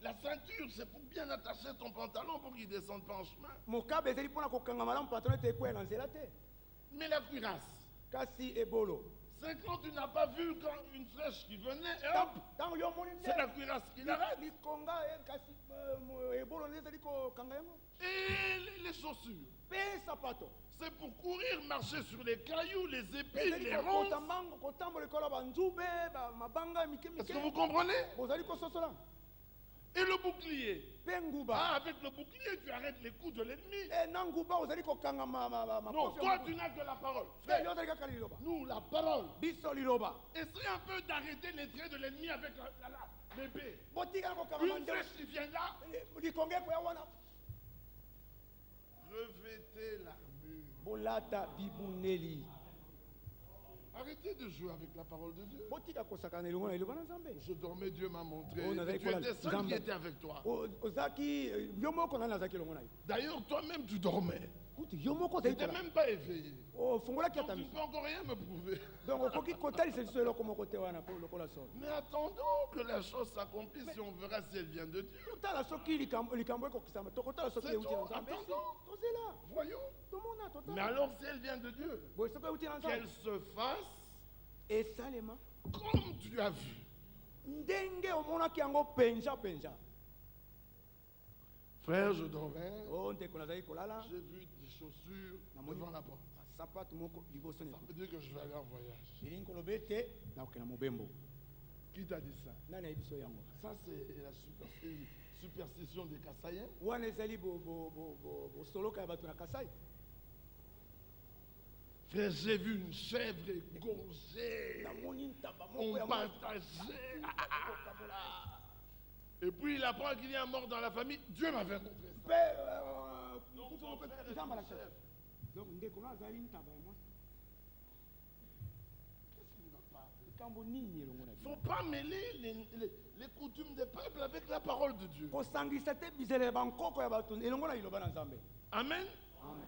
La ceinture, c'est pour bien attacher ton pantalon pour qu'il ne descende pas en chemin. Mokabe ezali mpona kokanga malamu pantalon ete ekwea na nzela te. Mais la cuirasse, Kasi ebolo. c'est quand tu n'as pas vu quand une flèche qui venait, et hop, Tango yo moni c'est la cuirasse qui l'arrête. likonga kasi ebolo nde ezali kokanga yango. Et les chaussures, Pe sapato. c'est pour courir, marcher sur les cailloux, les épines, Ezali les ronces. kotambango kotambola ekolo banzube mabanga mike Est-ce que mike. vous comprenez? Bozali kososola. Et le bouclier. Pe Ah, nguba. avec le bouclier, tu arrêtes les coups de l'ennemi. Na nguba ozali kokanga Non, toi, tu n'as que la parole. Frère, yo ozali kaka liloba. nous, la parole. Biso liloba. Essaye un peu d'arrêter les traits de l'ennemi avec l'épée. Botika kokanga Une mandela. flèche qui vient là, Likonga ekoya wana. revêtez l'armure. Bolata bibuneli. Arrêtez de jouer avec la parole de Dieu. Botika kosakana elongo na liloba na Nzambe. Je dormais, Dieu m'a montré. Oh, Et tu étais seul qui était avec toi. Ozaki yo moko na nazaki elongo na yo. D'ailleurs, toi-même, tu dormais. Kuti yo moko Tu ozali n'étais kola. même pas éveillé. Fungolaki Donc, ata tu ne miso. peux encore rien me prouver. Donc okoki kotalisa liso eloko moko te wana po lokola solo. Mais attendons que la chose s'accomplisse et on verra si elle vient de Dieu. Totala soki likambo ekokisama. Tokotala soki C'est euti na tout. Nzambe. Attendons. Tozela. Voyons. Tomona Mais totala. alors, si elle vient de Dieu, Boye soki euti na qu'elle Nzambe. se fasse Esalema. comme tu as vu. Ndenge omonaki yango penja penja. Frère, je dormais. Oh ndeko nazali kolala. J'ai vu des chaussures Namoni devant la porte. sapato moko liboso na Ça veut dire que je vais aller en voyage. elingi koloba ete nakokenda mobembo. Qui t'a dit ça? Nani ayebi biso yango? Ça, c'est la superstition des Kassaïens. Wana ezali bosoloka ya bato na Kasai. Frère, j'ai vu une chèvre égorgée. Namoni ntaba moko ya On partageait. Et puis il apprend qu'il y a un mort dans la famille. Dieu m'avait montré ça. mpe ton frère est nzambe une alakisa. chèvre. Donc ndeko na azali ntaba ya mwasi. Qu'est-ce qui ne va pas? Likambo nini elongo na Il ne faut pas mêler les coutumes des peuples avec la parole de Dieu. kosangisa te bizele ya bankoko ya bato elongo na liloba na Nzambe. Amen.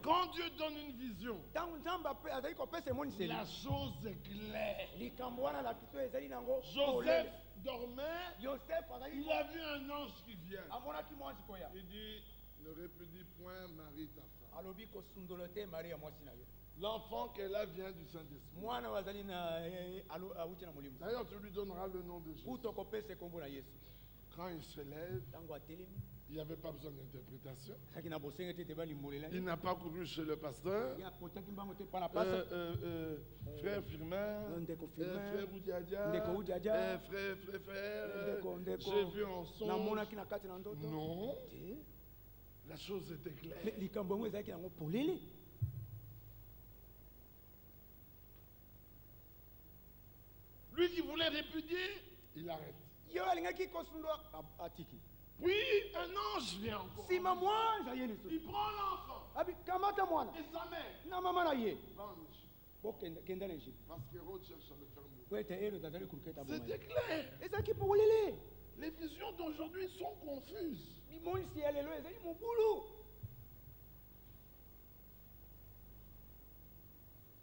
Quand Dieu donne une vision, Ntango Nzambe azali kopesa emoniseli. la chose est claire. Likambo wana lakito ezali nango Joseph polele. dormait, Yosef azali il a vu un ange qui vient. amonaki mwasi koya. Il dit, ne répudie point Marie ta femme. Alobi kosundola te Maria mwasi na yo. L'enfant qu'elle a vient du Saint-Esprit. Mwana wazali na awuti na molimo. D'ailleurs, tu lui donneras le nom de Jésus. Kuto kopesa kombo na Yesu. Quand il se lève, Tango atelemi. il n'y avait pas besoin d'interprétation. Saki na bosenge te te bali molela. Il n'a pas couru chez le pasteur. Ya potaki mbango te pana pasa. Frère Firmin, Ndeko Firmin, frère Oudiadia, Ndeko Oudiadia, frère, Ndeko. j'ai vu en Na songe. monaki na kati na ndoto. Non, Te. la chose était claire. Mais likambo yango ezalaki nango polele. Lui qui voulait répudier, il arrête. Yo alingaki kosundwa atiki. Puis un ange vient encore. Sima mwana ye lisu. Il prend l'enfant Abi kamata mwana. et sa mère. Na mama na ye. Va en Égypte. Bokenda na Egypte. Parce qu'Hérode cherche à le faire mourir. Po ete elo tazali kuruketa bomai. C'était clair. Ezalaki polele. Les visions d'aujourd'hui sont confuses. Limonisi ya lelo ezali mobulu.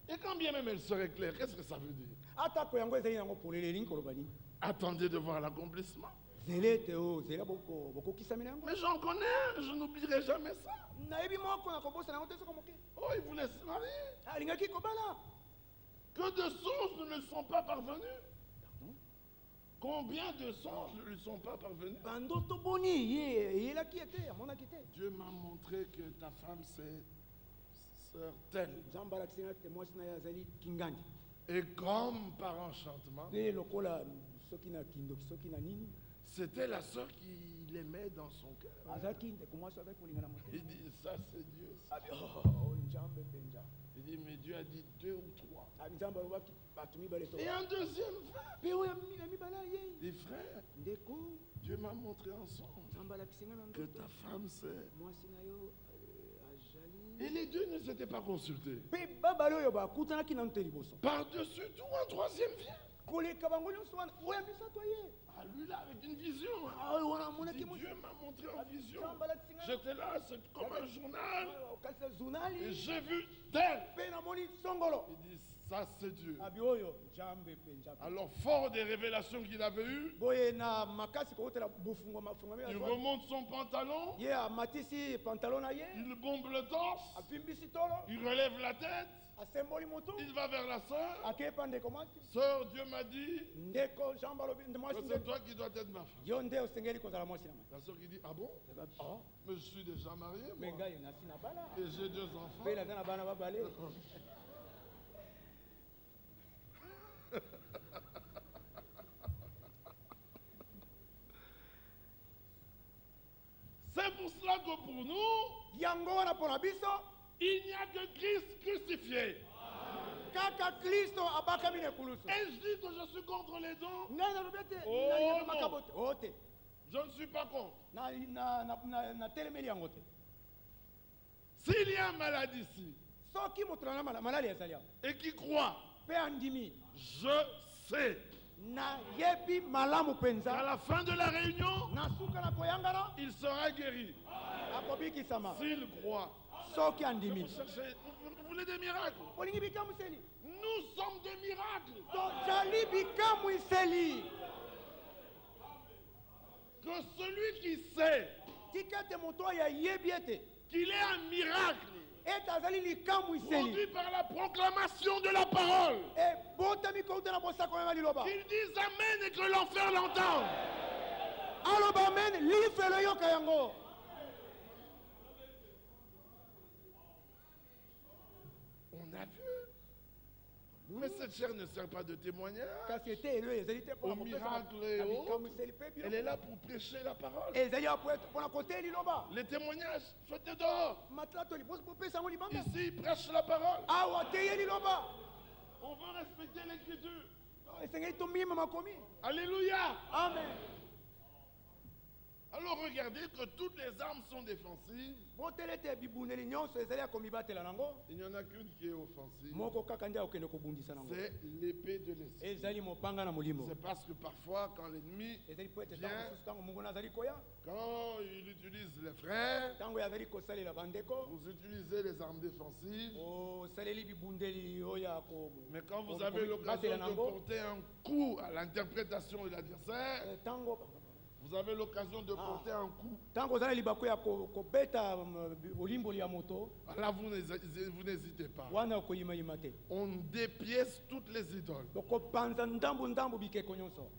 Et quand bien même elle serait claire, qu'est-ce que ça veut dire? Atako yango ezali nango polele elingi koloba nini? Attendez de voir l'accomplissement. Zele te o zela bokokisami na yango. Mais j'en connais, je n'oublierai jamais ça. Nayebi moko na kobosa nango te soko moke. Oh, il voulait se marier. Alingaki kobala. Que de songes ne lui sont pas parvenus. Pardon? Combien de songes ne lui sont pas parvenus? Bandoto boni ye yelaki ete amonaki te. Dieu m'a montré que ta femme c'est sœur telle. Nzambe alakisanga te mwasi na ye azali kingandi. Et comme par enchantement, Nde lokola soki na kindoki soki na nini. c'était la sœur qui l'aimait dans son cœur. Azalaki ndeko mwasi azalaki kolinga na Il motema. dit, ça c'est Dieu. ça. Abi oh Nzambe penja. Il dit, mais Dieu a dit 2 ou 3. Abi Nzambe alobaki bato mibale to. Et un deuxième frère. Pe oyo ya mibala ye. Des frères, Ndeko Dieu m'a montré en songe Nzambe alakisanga na que ndoto. ta femme c'est... Mwasi na yo ajali. Et les deux ne s'étaient pas consultés. Pe babali oyo bakutanaki nanu te liboso. Par-dessus tout, un troisième vient. koleka bango nyonso wana oyo misato ye. Ah, lui là, avec une vision. Ah, wana Il mona dit, ki Dieu m'a montré en vision. Tamba singa. J'étais là, c'est comme un journal. Kasi Et zunali. j'ai vu tel. Pe na moni songolo. Il dit, ça c'est Dieu. Abi oyo jambe pe njabe. Alors, fort des révélations qu'il avait eues, Boye na makasi ko tela bufungo mafungo il remonte son pantalon, ye amatisi pantalon na ye. il bombe le torse, Apimbisi tolo. il relève la tête, Asemboli moto. il va vers la sœur. Akepa ndeko mwasi. Sœur, Dieu m'a dit Ndeko jamba lobi que mwasi. c'est toi qui dois être ma femme. Yo nde osengeli kozala mwasi na La sœur qui dit, ah bon? Oh, Mais je suis déjà marié, mais moi. ngai nasi na bana. Et j'ai 2 enfants. Pe na na bana babale. C'est pour cela que pour nous, Yango wana pona biso. il n'y a que Christ crucifié. Kaka Kristo abakami na kulusu. Et je dis que je suis contre les dons. Ngai na lobete. Oh, Na non. makabote. Ote. Je ne suis pas contre. Na telemeli yango te. S'il y a maladie ici Soki moto na malali ezali awa. et qui croit, Pe andimi. je sais Na yebi malamu qu'à penza. la fin de la réunion, Na suka na koyangana. il sera guéri. Akobikisama. S'il croit. Soki andimi. Vous cherchez, vous voulez des miracles? Olingi bikamuseli. Nous sommes des miracles. Tozali bikamuseli. Que celui qui sait Tikete moto ya yebi ete. qu'il est un miracle, Eta azali likamuseli. produit par la proclamation de la parole, E botami kouta na bosako ya liloba. qu'il dise Amen et que l'enfer l'entende. Aloba amen, lifelo yoka yango. On a vu. Mais cette chair ne sert pas de témoignage. Kasi ete elo ezali te Au pona miracle kopesa. et autres, Likamuseli pe elle est là pour prêcher la parole. ezali apo pona kote liloba. Les témoignages, faites dehors. Matlato liposo popesa yango libanda. Ici, il prêche la parole. Awa teye liloba. On veut respecter l'écriture. Esengeli tomima makomi. Alléluia. Amen. Alors regardez que toutes les armes sont défensives. Botele te bibundeli nyonso ezali akomibatela nango. Il n'y en a qu'une qui est offensive. Moko kaka nde akokende kobundisa nango. C'est l'épée de l'esprit. Ezali mopanga na molimo. C'est parce que parfois, quand l'ennemi Ezali po ete vient, ntango mosusu ntango mungu nazali koya. quand il utilise les frères, Ntango yazali kosalela bandeko. vous utilisez les armes défensives. Osaleli bibundeli oyo ako. Mais quand vous avez l'occasion de porter un coup à l'interprétation de l'adversaire, Ntango vous avez l'occasion de porter un coup. ntango ozali libako ya kobeta olimboli ya moto. Là, vous n'hésitez pas. Wana okoyimayima te. On dépièce toutes les idoles. Okopanza ndambu bikeko nyonso.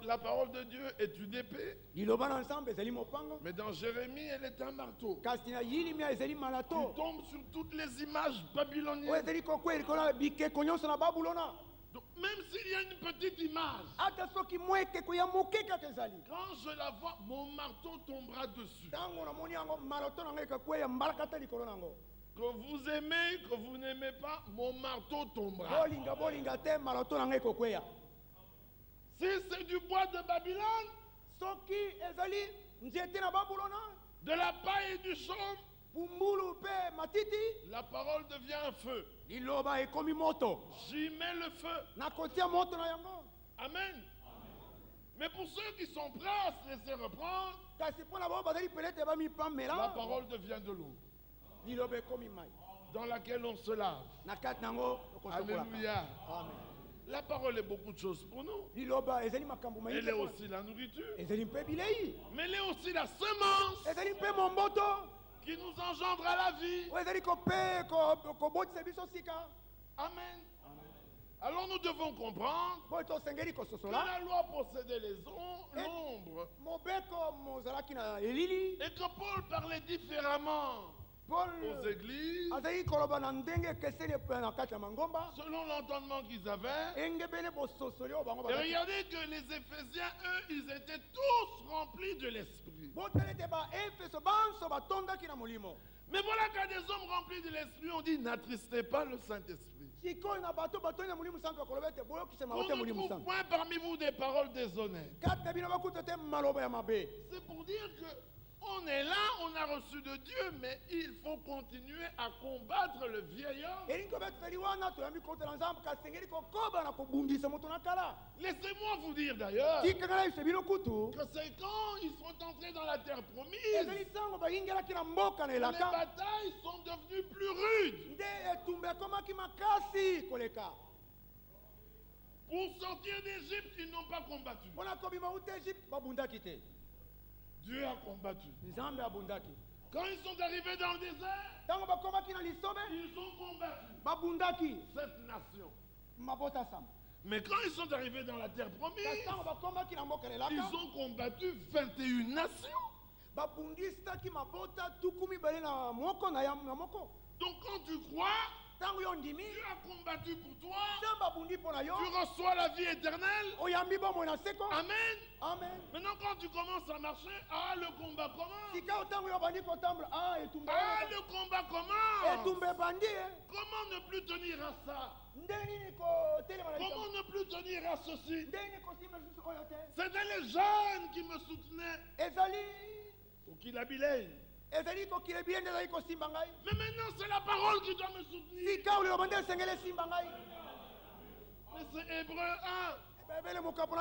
La parole de Dieu est une épée, Liloba na nzambe ezali mopanga. mais dans Jérémie, elle est un marteau Kasi na yilimia ezali qui malato. tombe sur toutes les images Oyo babyloniennes. ezali kokwela likolo bikeko nyonso na babulona. Donc, même s'il y a une petite image, Ata soki mwa ekeko ya moke kaka ezali. quand je la vois, mon marteau tombera dessus. Ntango namoni yango malato na ngai ekakweya mbalakata likolo nango. Que vous aimez, que vous n'aimez pas, mon marteau tombera. Bolinga te malato na ngai ekokweya. Si c'est du bois de Babylone, Soki ezali nzete na babulona. de la paille et du chaume, Pumbulu pe matiti. la parole devient un feu. Liloba ekomi moto. J'y mets le feu. Nakotia moto na yango. Amen. Mais pour ceux qui sont prêts à se laisser reprendre, Kasi mpona bao bazali pelete bamipamela. la parole devient de l'eau Liloba ekomi mai. dans laquelle on se lave. Na kati nango okosokolaka. Alléluia. Amen. La parole est beaucoup de choses pour nous. Liloba ezali makambo Elle est mayele. aussi la nourriture, Ezali mpe bilei. mais elle est aussi la semence Ezali mpe momboto. qui nous engendra la vie. Oyo ezali kobotisa biso sika. Amen. Alors nous devons comprendre Boyo tosengeli que kososola. la loi possédait l'ombre Mobeko mozalaki na elili. et que Paul parlait différemment Paul aux églises azali koloba na ndenge ekeseni na kati ya mangomba. selon l'entendement qu'ils avaient. Engebele bososoli oyo bango Et bazali. regardez que les Éphésiens, eux, ils étaient tous remplis de l'esprit. Botele te baefeso banso batondaki na molimo. Mais voilà qu'à des hommes remplis de l'esprit, on dit n'attristez pas le Saint-Esprit. Sikoyo na bato batondi na molimo santo akoloba ete boyokisema On te ne molimo trouve santo. point parmi vous des paroles déshonnêtes. Kati na bino bakuta te maloba ya mabe. C'est pour dire que On est là, on a reçu de Dieu, mais il faut continuer à combattre le vieil homme. Laissez-moi vous dire d'ailleurs que c'est quand ils sont entrés dans la terre promise, les batailles sont devenues plus rudes. Pour sortir d'Égypte, ils n'ont pas combattu. Dieu a combattu. Quand ils sont arrivés dans le désert, ils ont combattu cette nation. Mais quand ils sont arrivés dans la terre promise, ils ont combattu 21 nations. Donc quand tu crois, Dieu a combattu pour toi, tu reçois la vie éternelle. Amen. Maintenant quand tu commences à marcher, le combat commence. Le combat commence. Comment ne plus tenir à ça? Comment ne plus tenir à ceci? C'était les jeunes qui me soutenaient. Pour qu'il habillait. Mais maintenant c'est la parole qui doit me soutenir. Mais c'est Hébreu 1.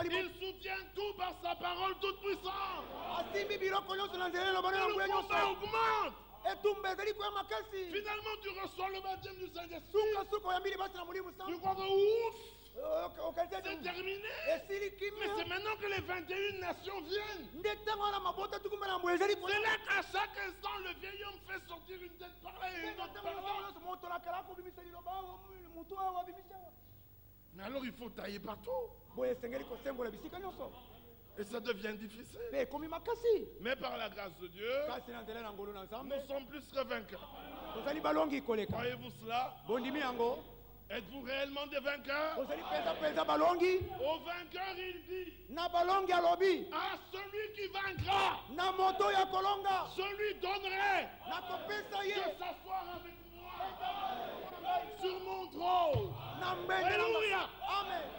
Il soutient tout par sa parole toute puissante. Le combat augmente. Finalement tu reçois le baptême du Saint-Esprit. Tu crois que ouf, c'est terminé. Mais c'est maintenant que les 21 nations viennent. C'est là qu'à chaque instant le vieil homme fait sortir une tête par là et une autre par là. Mais alors il faut tailler partout. Et ça devient difficile. Mais par la grâce de Dieu, nous sommes plus que vainqueurs. Croyez-vous cela? Êtes-vous réellement des vainqueurs? Au vainqueur, il dit à celui qui vaincra, je lui donnerai de s'asseoir avec moi sur mon trône. Alléluia.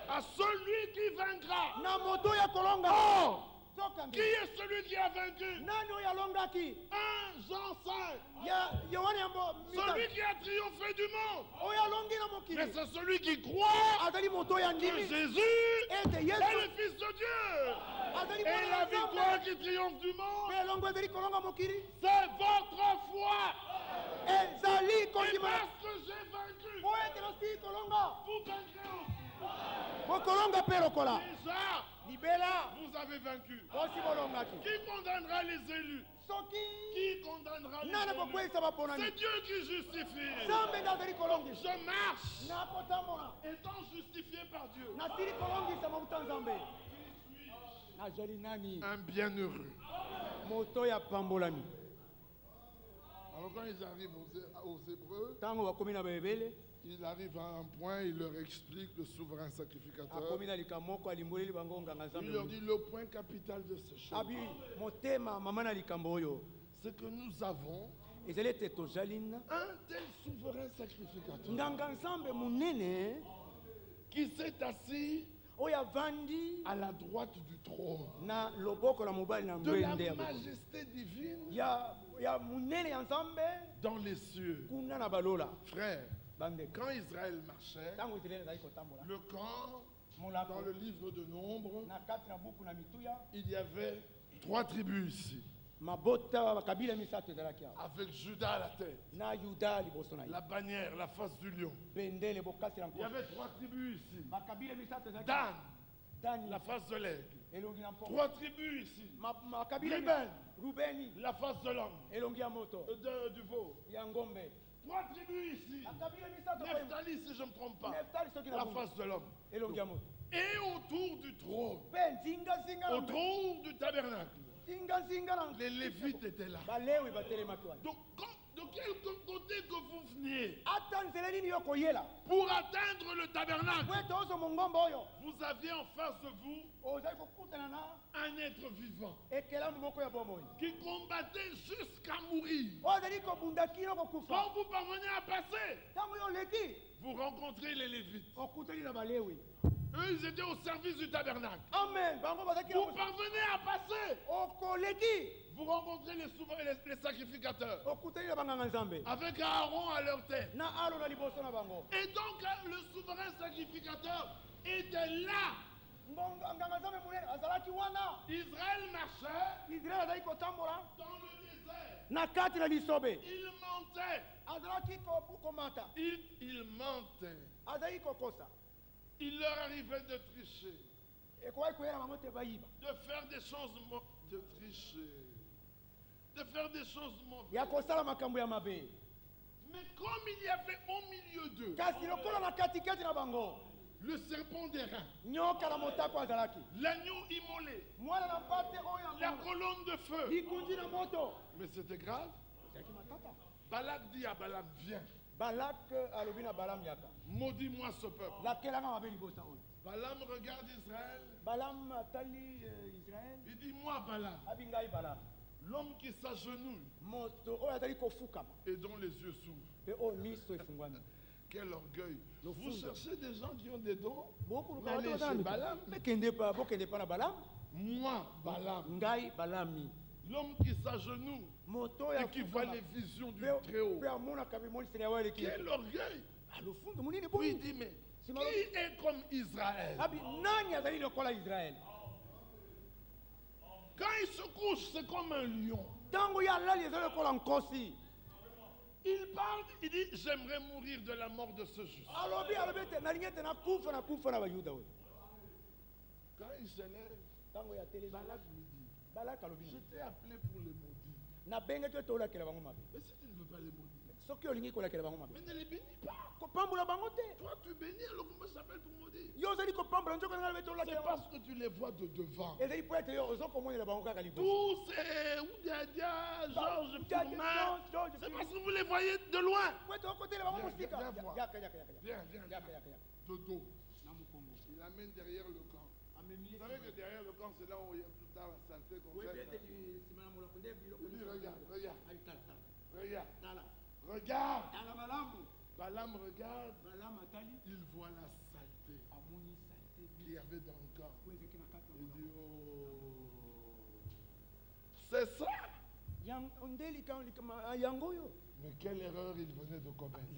À celui qui vaincra. Qui est celui qui a vaincu? 1 Jean 5. Celui qui a triomphé du monde. Mais c'est celui qui croit que Jésus est le Fils de Dieu. Et la victoire qui triomphe du monde, c'est votre foi. Et parce que j'ai vaincu, vous vaincrez. Déjà, vous avez vaincu. Qui condamnera les élus? Qui condamnera les élus? C'est Dieu qui justifie. Je marche étant justifié par Dieu. Un bienheureux. Alors quand ils arrivent aux Hébreux, il arrive à un point, il leur explique le souverain sacrificateur. Il leur dit le point capital de ce choses. C'est que nous avons un tel souverain sacrificateur qui s'est assis à la droite du trône de la majesté divine dans les cieux. Frère, quand Israël marchait, le camp, dans le livre de Nombre, il y avait 3 tribus ici. Avec Judas à la tête. La bannière, la face du lion. Il y avait 3 tribus ici. Dan, la face de l'aigle. 3 tribus ici. Ruben, la face de l'homme. Du veau. 3 tribus ici. Nephtali, si je ne me trompe pas. La face de l'homme. Et autour du trône. Autour du tabernacle. Les Lévites étaient là. Donc, de quel côté que vous veniez pour atteindre le tabernacle, vous aviez en face de vous un être vivant qui combattait jusqu'à mourir. Quand vous parvenez à passer, vous rencontrez les Lévites. Eux, ils étaient au service du tabernacle. Amen. Bango bazaki Vous parvenez à passer. okoleki Vous rencontrez les souverains, les sacrificateurs. okutani na banganga nzambe Avec Aaron à leur tête. na alo na liboso na bango. Et donc, le souverain sacrificateur était là. Nganga nzambe munene azalaki wana. Israël marchait Israel azali kotambola dans le désert. na kati na lisobe. Il montait. Azalaki komata. Il mentait. Azali kokosa. Il leur arrivait de tricher. Ekoki koyela bango te bayiba. De faire des choses de tricher. De faire des choses mauvaises. Ya kosala makambo ya mabe. Mais comme il y avait au milieu d'eux Kasi lokola na katikati na bango. le serpent d'airain, Nyoka na motako azalaki. l'agneau immolé, Mwana na mpate oyo la ya colonne de feu. likundi na moto. Mais c'était grave. Ezalaki matata. Balak dit à Balaam, viens, Balak alobi na Balaam yaka. maudis-moi ce peuple. Lakelanga mabe libosa oyo. Balaam regarde Israël. Balaam atali Israel. Il dit, moi Balaam, Abi ngai Balaam. l'homme qui s'agenouille Moto oyo azali kofukama. et dont les yeux s'ouvrent. Pe oyo miso efungwami. Quel orgueil. Le Vous fou. cherchez des gens qui ont des dons. Bokuluka Allez bato chez bazala Balaam. bokende pa na Balaam. Moi, Balaam, Ngai Balami. l'homme qui s'agenouille Moto et ya qui voit les visions du Pe Très-Haut. amonaka bimonisi ya wale ki. Quel orgueil. Alofundu munene Puis il boyi. dit, mais qui est comme Israël? Abi nani azali lokola Israel? Quand il se couche, c'est comme un lion. Tango ya lali ezali lokola nkosi. Il parle, il dit, j'aimerais mourir de la mort de ce juste. Alobi te nalingi ete nakufa na bayuda oyo. Quand il se lève, Tango ya tele Balak lui dit, Balak alobi. je t'ai appelé pour les maudits. Nabengaki ete olakela bango mabe. Mais si tu ne veux pas les maudire, Soki olingi kolakela bango mabe. mais ne les bénis pas. Kopambola bango te. Toi, tu bénis, alors comment ça s'appelle pour maudire? Yo ozali kopambola nzoko nanga bete C'est olakela bango. parce que tu les vois de devant. Ezali po ete yo ozokomonela bango kaka liboso. Tous ces Oudiadia, Georges Oudiadia, Fourma, Georges c'est Fourma. parce que vous les voyez de loin. Po ete okotela bango Viens, mosika. viens voir. Yaka. Viens, viens, Yaka. viens. De dos. Na mukongo. Il amène derrière le camp. Amemi. Vous savez que derrière le camp, c'est là où il y a toute la saleté qu'on fait. là. Il dit, regarde, regarde, regarde, regarde. Balaam regarde, il voit la saleté qu'il y avait dans le camp. Il dit, oh, c'est ça. Mais quelle erreur il venait de commettre.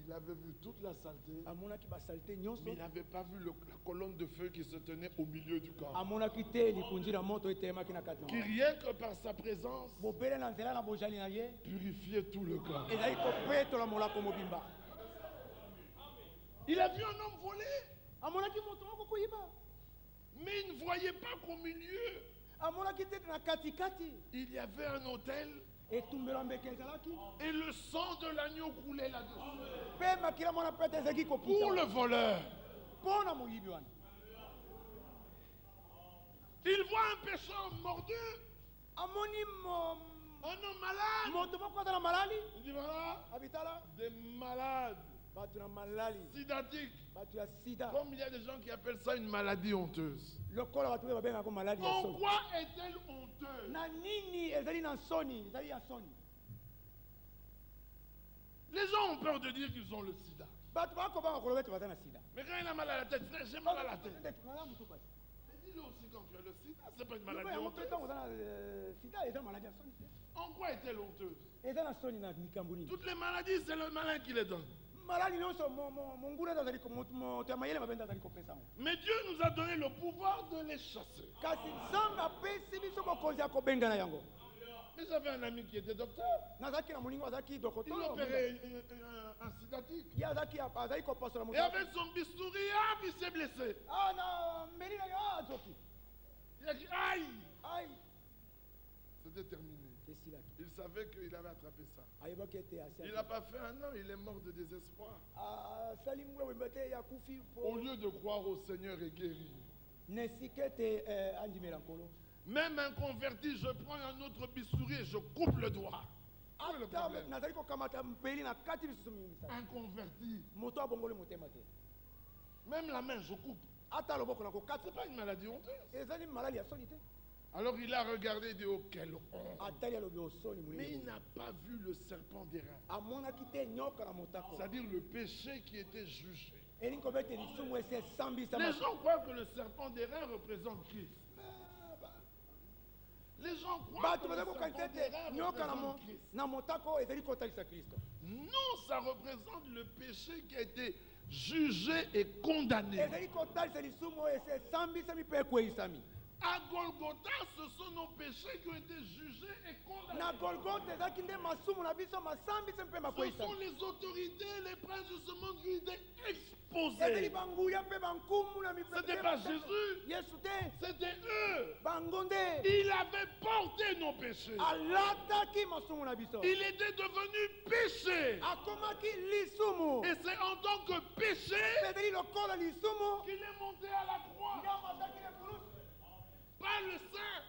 Il avait vu toute la saleté, mais il n'avait pas vu la colonne de feu qui se tenait au milieu du camp. Qui rien que par sa présence purifiait tout le camp. Il a vu un homme voler, mais il ne voyait pas qu'au milieu, il y avait un autel et le sang de l'agneau coulait là-dessus. Pour le voleur, il voit un pécheur mordu, un homme malade. Il dit voilà, des malades, sidatiques. Comme il y a des gens qui appellent ça une maladie honteuse. En quoi est-elle honteuse? Les gens ont peur de dire qu'ils ont le sida. Mais quand il a mal à la tête, frère, j'ai mal à la tête. Mais dis-le aussi quand tu as le sida, c'est pas une maladie honteuse. En quoi est-elle honteuse? Toutes les maladies, c'est le malin qui les donne. Mais Dieu nous a donné le pouvoir de les chasser. Mais j'avais un ami qui était docteur. Il opérait un sidatique. Et avec son bistouri, il s'est blessé. Il a dit aïe. C'était terminé. Il savait qu'il avait attrapé ça. Il n'a pas fait un an, il est mort de désespoir. Au lieu de croire au Seigneur et guérir. Même un converti, je prends un autre bistouri et je coupe le doigt. Quel est le problème? Un converti, même la main, je coupe. C'est pas une maladie honteuse. Alors il a regardé et dit, oh quelle honte. Mais il n'a pas vu le serpent d'airain. C'est-à-dire le péché qui était jugé. elingi kobeta lisumu ese esambisa Les masumu. gens croient que le serpent d'airain représente Christ. Les gens croient bato que le baza serpent kokanisa ete d'airain nyoka représente Christ. na motako ezali kotalisa kristo. Non, ça représente le péché qui a été jugé et condamné. ezali kotalisa lisumu oyo ese esambisami mpe ekweyisami. À Golgotha, ce sont nos péchés qui ont été jugés et condamnés. na golgota ezalaki nde masumu na biso masambisa mpe Ce sont makweyisami. les autorités, les princes de ce monde qui ont été ezali exposés. banguya mpe bankumu na C'était pas Jésus, yesu te c'était eux. bango nde Il avait porté nos péchés. alataki masumu na biso Il était devenu péché. akomaki lisumu. Et c'est en tant que péché mpe ezali lokola lisumu qu'il est monté à la croix. nyama azalaki na ekulusu Pas le saint,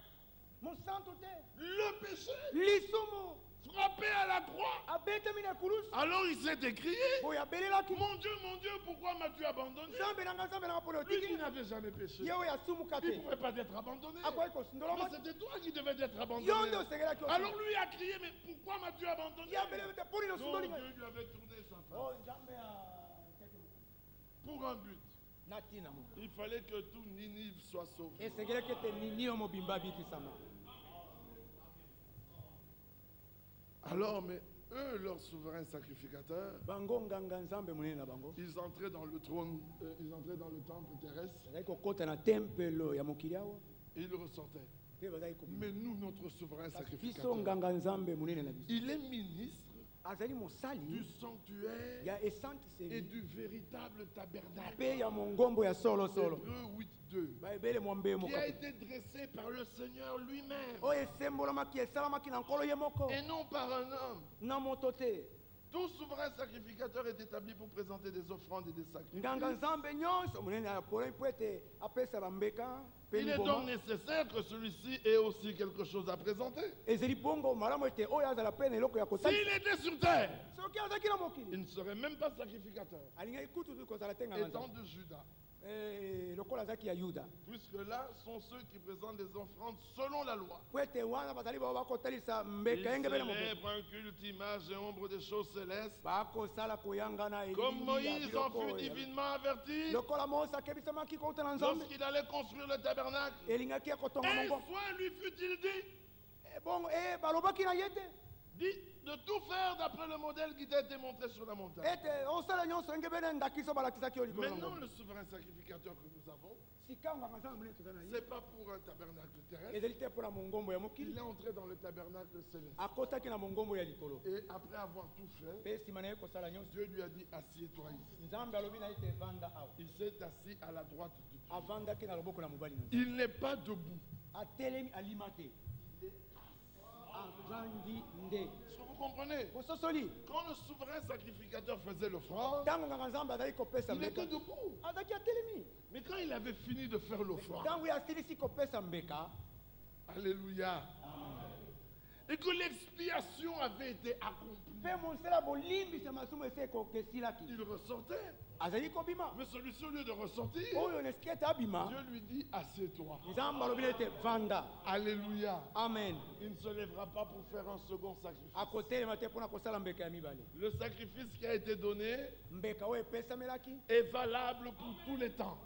mosantu te le péché. lisumu Frappé à la croix. abetami na ekulusu Alors il s'est écrié, oyo abelelaki mon Dieu, pourquoi m'as-tu abandonné? nzambe nanga mpona Lui qui otiki n'avait jamais péché. ye oyo asumuka Il ne te pouvait pas être abandonné. akoki Mais kosundolama c'était toi qui devais être abandonné. yo nde osengelaki Alors lui a crié, mais pourquoi m'as-tu abandonné? ye abeleli te mponi Non, nosundoli Dieu lui avait tourné sa face. o nzambe ateki mokonzi Pour un but. na ntina moko Il fallait que tout Ninive soit sauvé. esengelaki ete ninio mobimba abikisama. Alors, mais eux, leurs souverains sacrificateurs, bango nganga nzambe monene na bango ils entraient dans le trône, ils entraient dans le temple terrestre bazali kokɔta na tempelo ya mokili awa et ils ressortaient. mpe bazali kobima. Mais nous, notre souverain biso sacrificateur, nganga nzambe monene na biso il est ministre azali du mosali sanctuaire ya esante et seli du véritable tabernacle. mpe ya mongombo ya solosolo Hébreux 8.2, bayebele mwa mbe qui a moko été dressé par le Seigneur lui-même oyo esembolamaki esalamaki na nkolo ye moko et non par un homme. na moto te. Tout souverain sacrificateur est établi pour présenter des offrandes et des nganga sacrifices. nzambe nyonso monene aponi mpo ete apesa bambeka mpe Il est donc liboma nécessaire que celui-ci ait aussi quelque chose à présenter. ezali bongo malamu ete oyo azala mpe na eloko ya S'il kotalisa était sur terre, soki azalaki na il mokili ne serait même pas sacrificateur, alingaki kutu kozala te nganga étant nzambe de Juda. lokola azalaki ya yuda Puisque là sont ceux qui présentent des offrandes selon la loi. po ete wana bazali bao bakotalisa Ils mbeka yenge mpe na mokili célèbrent un culte, image et ombre des choses célestes. bakosala koyangana Comme elili ya Moïse en biloko fut oyo. divinement averti lokola mose akebisamaki kouta na nzambe lorsqu'il allait construire le tabernacle. elingaki ekotonga Un mongo soin lui fut-il dit bongo balobaki na ye te de tout faire d'après le modèle qui t'a été montré sur la montagne. ete osala nyonso enge bene ndakiso balakisaki yo likolo na Maintenant, ngombe. le souverain sacrificateur que nous avons, sika nganga nzambe monene toza na ye c'est pas pour un tabernacle terrestre. ezali te mpo na mongombo ya Il mokili est entré dans le tabernacle céleste. akotaki na mongombo ya likolo Et après avoir tout fait, mpe nsima na ye kosala nyonso Dieu lui a dit, assieds-toi ici. nzambe alobi na ye te vanda awa Il s'est assis à la droite de Dieu. avandaki na loboko na mobali na nzambe Il n'est pas debout. atelemi alima te avandi nde Est-ce que vous comprenez? bososoli Quand le souverain sacrificateur faisait l'offrande, ntango nganga nzambe azali kopesa il mbeka était debout. azalaki atelemi Mais quand il avait fini de faire l'offrande, ntango ye asilisi kopesa mbeka alléluia, et que l'expiation avait été accomplie, mpe mosala bolimbisa masumu ese esilaki il ressortait. azali kobima Mais celui-ci, au lieu de ressortir, oyo nesiki ete abima Dieu lui dit, assieds-toi. nzambe alobi na ete vanda Alléluia. amen Il ne se lèvera pas pour faire un second sacrifice. akotelema te mpona kosala mbeka ya mibale Le sacrifice qui a été donné mbeka oyo epesamelaki est valable pour tous les temps,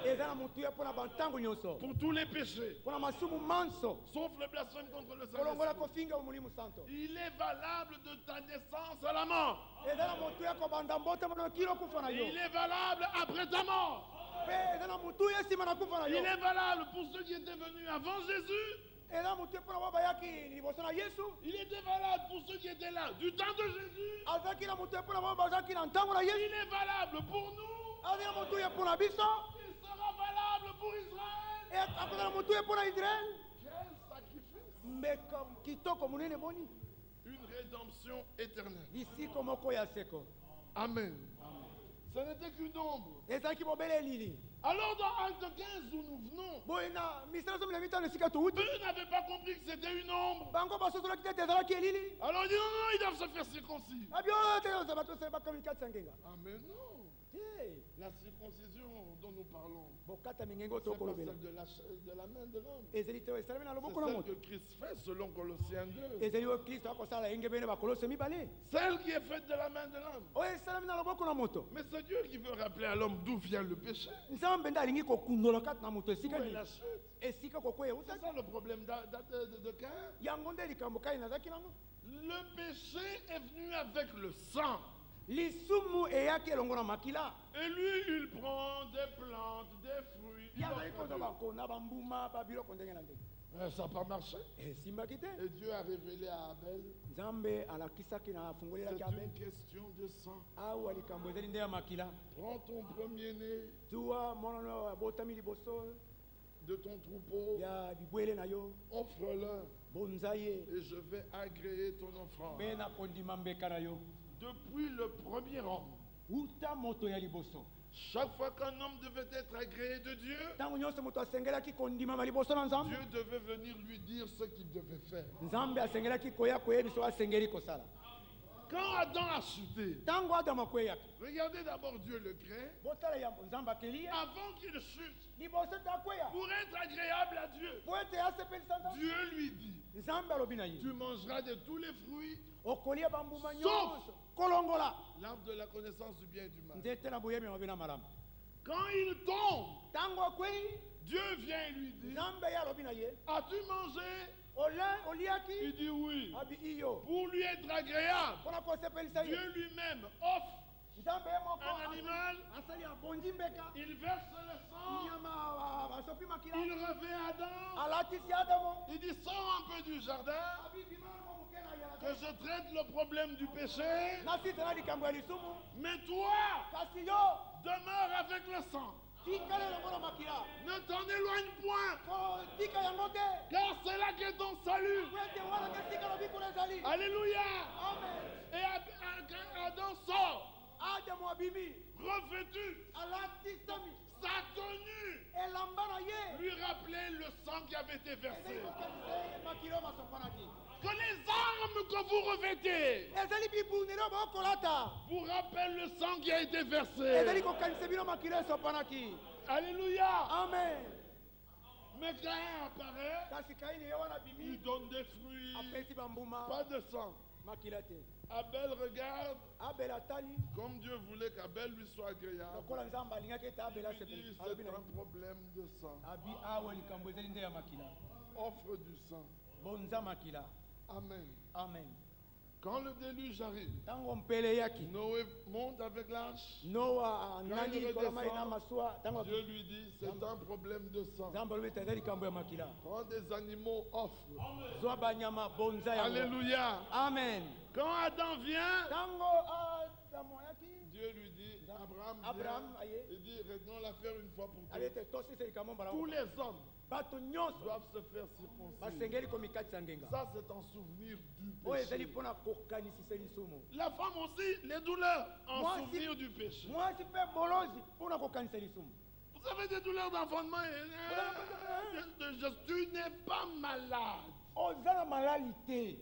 eza na motuya mpona bantango nyonso pour tous les péchés, mpona masumu manso sauf le blasphème contre le kolongola Saint-Esprit. kofinga molimo santo Il est valable de ta naissance à la mort. eza na motuya kobanda mbotama na kilo kufa na yo Il est valable après ta mort. mpe eza na motuya nsima na kufa na Il yo est valable pour ceux qui étaient venus avant Jésus. eza na motuya mpona bao bayaki liboso na yesu Il était valable pour ceux qui étaient là du temps de Jésus. azalaki na motuya mpona bao bazalaki na ntango na yesu Il est valable pour nous. azali na motuya mpona biso Il sera valable pour Israël. akozala na motuya mpona israele Quel sacrifice! mbeka kitoko monene boni Une rédemption éternelle. lisiko moko ya seko Amen. Ce n'était qu'une ombre. ezalaki bobele elili Alors dans Acte 15 où nous venons, boye na misala somi na mitano esika touti eux n'avaient pas compris que c'était une ombre. bango basosolaki te ete ezalaki elili Alors ils disent non, non, ils doivent se faire circoncis. abio te oza bato osali bakomi kati ya ngenga Ah mais non. Hey, La circoncision dont nous parlons, bokata mingengo c'est pas tokolobela. celle de la main de l'homme. Ezeli te esalami na C'est loboko na celle moto. que Christ fait selon Colossiens 2. Ezeli oyo Kristo akosala enge bene bakolosi mibale. Celle qui est faite de la main de l'homme. Oyo esalami na loboko na moto. Mais c'est Dieu qui veut rappeler à l'homme d'où vient le péché. Nzambe nde alingi kokundola kati na moto Où esika est nini. la chute? Esika kokwea C'est utaki. ça le problème de Caïn. Yango nde likambo kai nazaki nango. Le péché est venu avec le sang. Lisumu eyaki elongo na makila. Et lui, il prend des plantes, des fruits. il Yazali offre koza Dieu. bakona bambuma babiloko ndenge na ndenge. Ça n'a pas marché. Esimbaki te. Et Dieu a révélé à Abel, Nzambe alakisaki na afungolelaki c'est Abel. une question de sang. Awa likambo ezali nde ya makila. Prends ton premier-né Zuwa mwana no abotami liboso de ton troupeau, ya bibwele na yo. offre-le Bonza ye. et je vais agréer ton offrande. Mpe nakondima mbeka na yo. Depuis le premier homme, Uta moto ya liboso. chaque fois qu'un homme devait être agréé de Dieu, Ntango nyonso moto asengelaki kondimama liboso na Nzambe. Dieu devait venir lui dire ce qu'il devait faire. Nzambe asengelaki koya koyebisa oyo asengeli kosala. Quand Adam a chuté, Ntango Adamu akweyaki. regardez d'abord Dieu le crée, Botala ya Nzambe akeli ye. avant qu'il chute, Liboso te akweya. pour être agréable à Dieu. Po ete asepelisa Nzambe. Dieu lui dit, Nzambe alobi na ye. tu mangeras de tous les fruits, Okolia bambuma Sauf. nyonso. Kolongola. l'arbre de la connaissance du bien et du mal. Nzete na boyebi mabe na malamu. Quand il tombe, Ntango akwei. Dieu vient et lui dit, Nzambe ye alobi na ye. as-tu mangé? Il Oliaki. dit oui. Abi iyo. Pour lui être agréable, Mpona kosepelisa ye. Dieu lui-même offre Nzambe ye moko. un animal, Asali abondi mbeka. il verse le sang, Nyama asopi makila. il revêt Adam, Alatisi Adamu. il dit sors un peu du jardin, Abi bima mo moke na yala. que je traite le problème du péché, Nasitana likambo ya lisumu. mais toi, Kasi yo. demeure avec le sang. Tikala elongo na makila. Ne t'en éloigne point, Ko tika yango te. car c'est là qu'est ton salut. Po ete wana nde tika lobi kuna ezali. Alléluia. Amen. Et quand Adam sort, Adamu abimi. revêtu, Alatisami. sa tenue Elamba na ye. lui rappelait le sang qui avait été versé. Ezali kokanisa makila masopanaki. Que les armes que vous revêtez Ezali bibundelo bokolata. vous rappellent le sang qui a été versé. Ezali kokanisa bino makila esopanaki. Alléluia. Amen. Mais Caïn apparaît, Kasi Kaini ye wana il bimi. donne des fruits, Apesi bambuma. pas de sang. Makila te. Abel regarde, Abel atali. comme Dieu voulait qu'Abel lui soit agréable. Lokola Nzambe alingaki ete Abel Il dit, asepelisa. c'est Alobi na ye. un problème de sang. Abi awa likambo ezali nde ya makila. Offre du sang. Bonza makila. Amen. Amen. Quand le déluge arrive, Ntango mpele yaki. Noé monte avec l'arche. Noa Quand nani il likolo mai na redescend, masuwa. Ntango Dieu lui dit, c'est un problème de sang. Nzambe alobi ete eza likambo ya makila. Prends des animaux, offre. Zwa banyama bonza yango. Alléluia. Amen. Quand Adam vient, Ntango Adamu ayaki. Dieu lui dit, Abraham, Abraham vient. aye. Il dit, réglons l'affaire une fois pour Ali toutes. ete tosisa likambo mbala. Tous les hommes Bato nyonso doivent se faire circoncire. basengeli komikatisa ngenga. Ça, c'est en souvenir du Oyo ezali péché. mpona kokanisisa lisumu. La femme aussi, les douleurs en Moi, souvenir du péché. Mwasi mpe bolozi mpona kokanisa lisumu. Vous avez des douleurs d'enfantement. Tu n'es pas malade. Oza na malali te.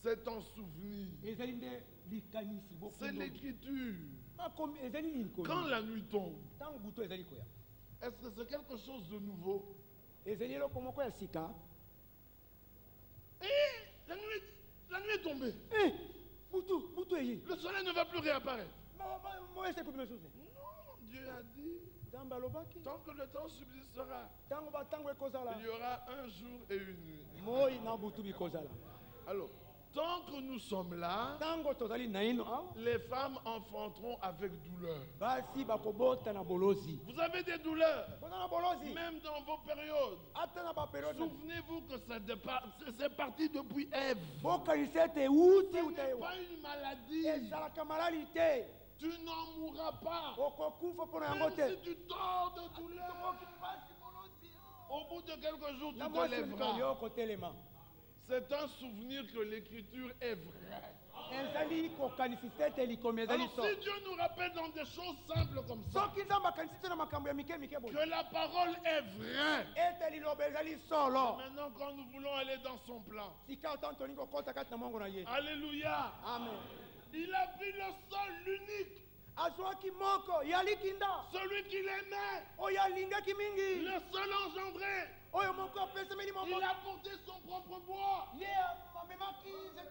C'est ton souvenir. Ezali nde likanisi C'est bokondo. l'écriture. Makomi ezali nini Quand komi. la nuit tombe, Ntango butu ezali koya. est-ce que c'est quelque chose de nouveau? Ezali eloko moko ya sika. La nuit est tombée. Eh, butu eyi. Le soleil ne va plus réapparaître. Moyese ekomi mosusu. Non, Dieu a dit, Nzambe alobaki. tant que le temps subsistera, Ntango batango ekozala. il y aura un jour et une nuit. Moi na butu bikozala. Alors, tant que nous sommes là, Ntango tozali naino awa. les femmes enfanteront avec douleur. Basi bakobota na bolozi. Vous avez des douleurs, Boza na bolozi. même dans vos périodes. Ata na baperiode. Souvenez-vous que c'est parti depuis Ève. Bokanisa ete Ce uti n'est utayewa. pas une maladie. Ezalaka malali te. Tu n'en mourras pas. Okokufa mpona yango Même si te. tu tords de douleur, au bout de quelques jours, tu Na te mwasi lèveras. yo kotelema. C'est un souvenir que l'écriture est vraie. Ezali kokanisisa ete likomi ezali Alors so. si Dieu nous rappelle dans des choses simples comme ça, Soki Nzambe akanisi te na makambo ya mike mike boye. que la parole est vraie. Ete liloba ezali solo. Maintenant, quand nous voulons aller dans son plan, Sika otango tolingi kokota kati na mongo na ye. alléluia, Amen. il a pris le seul, l'unique, azwaki moko yalikinda celui qu'il aimait, oyo alingaki mingi le seul engendré. oyo moko apesameli Il moko a porté son propre bois. ye amemaki nzete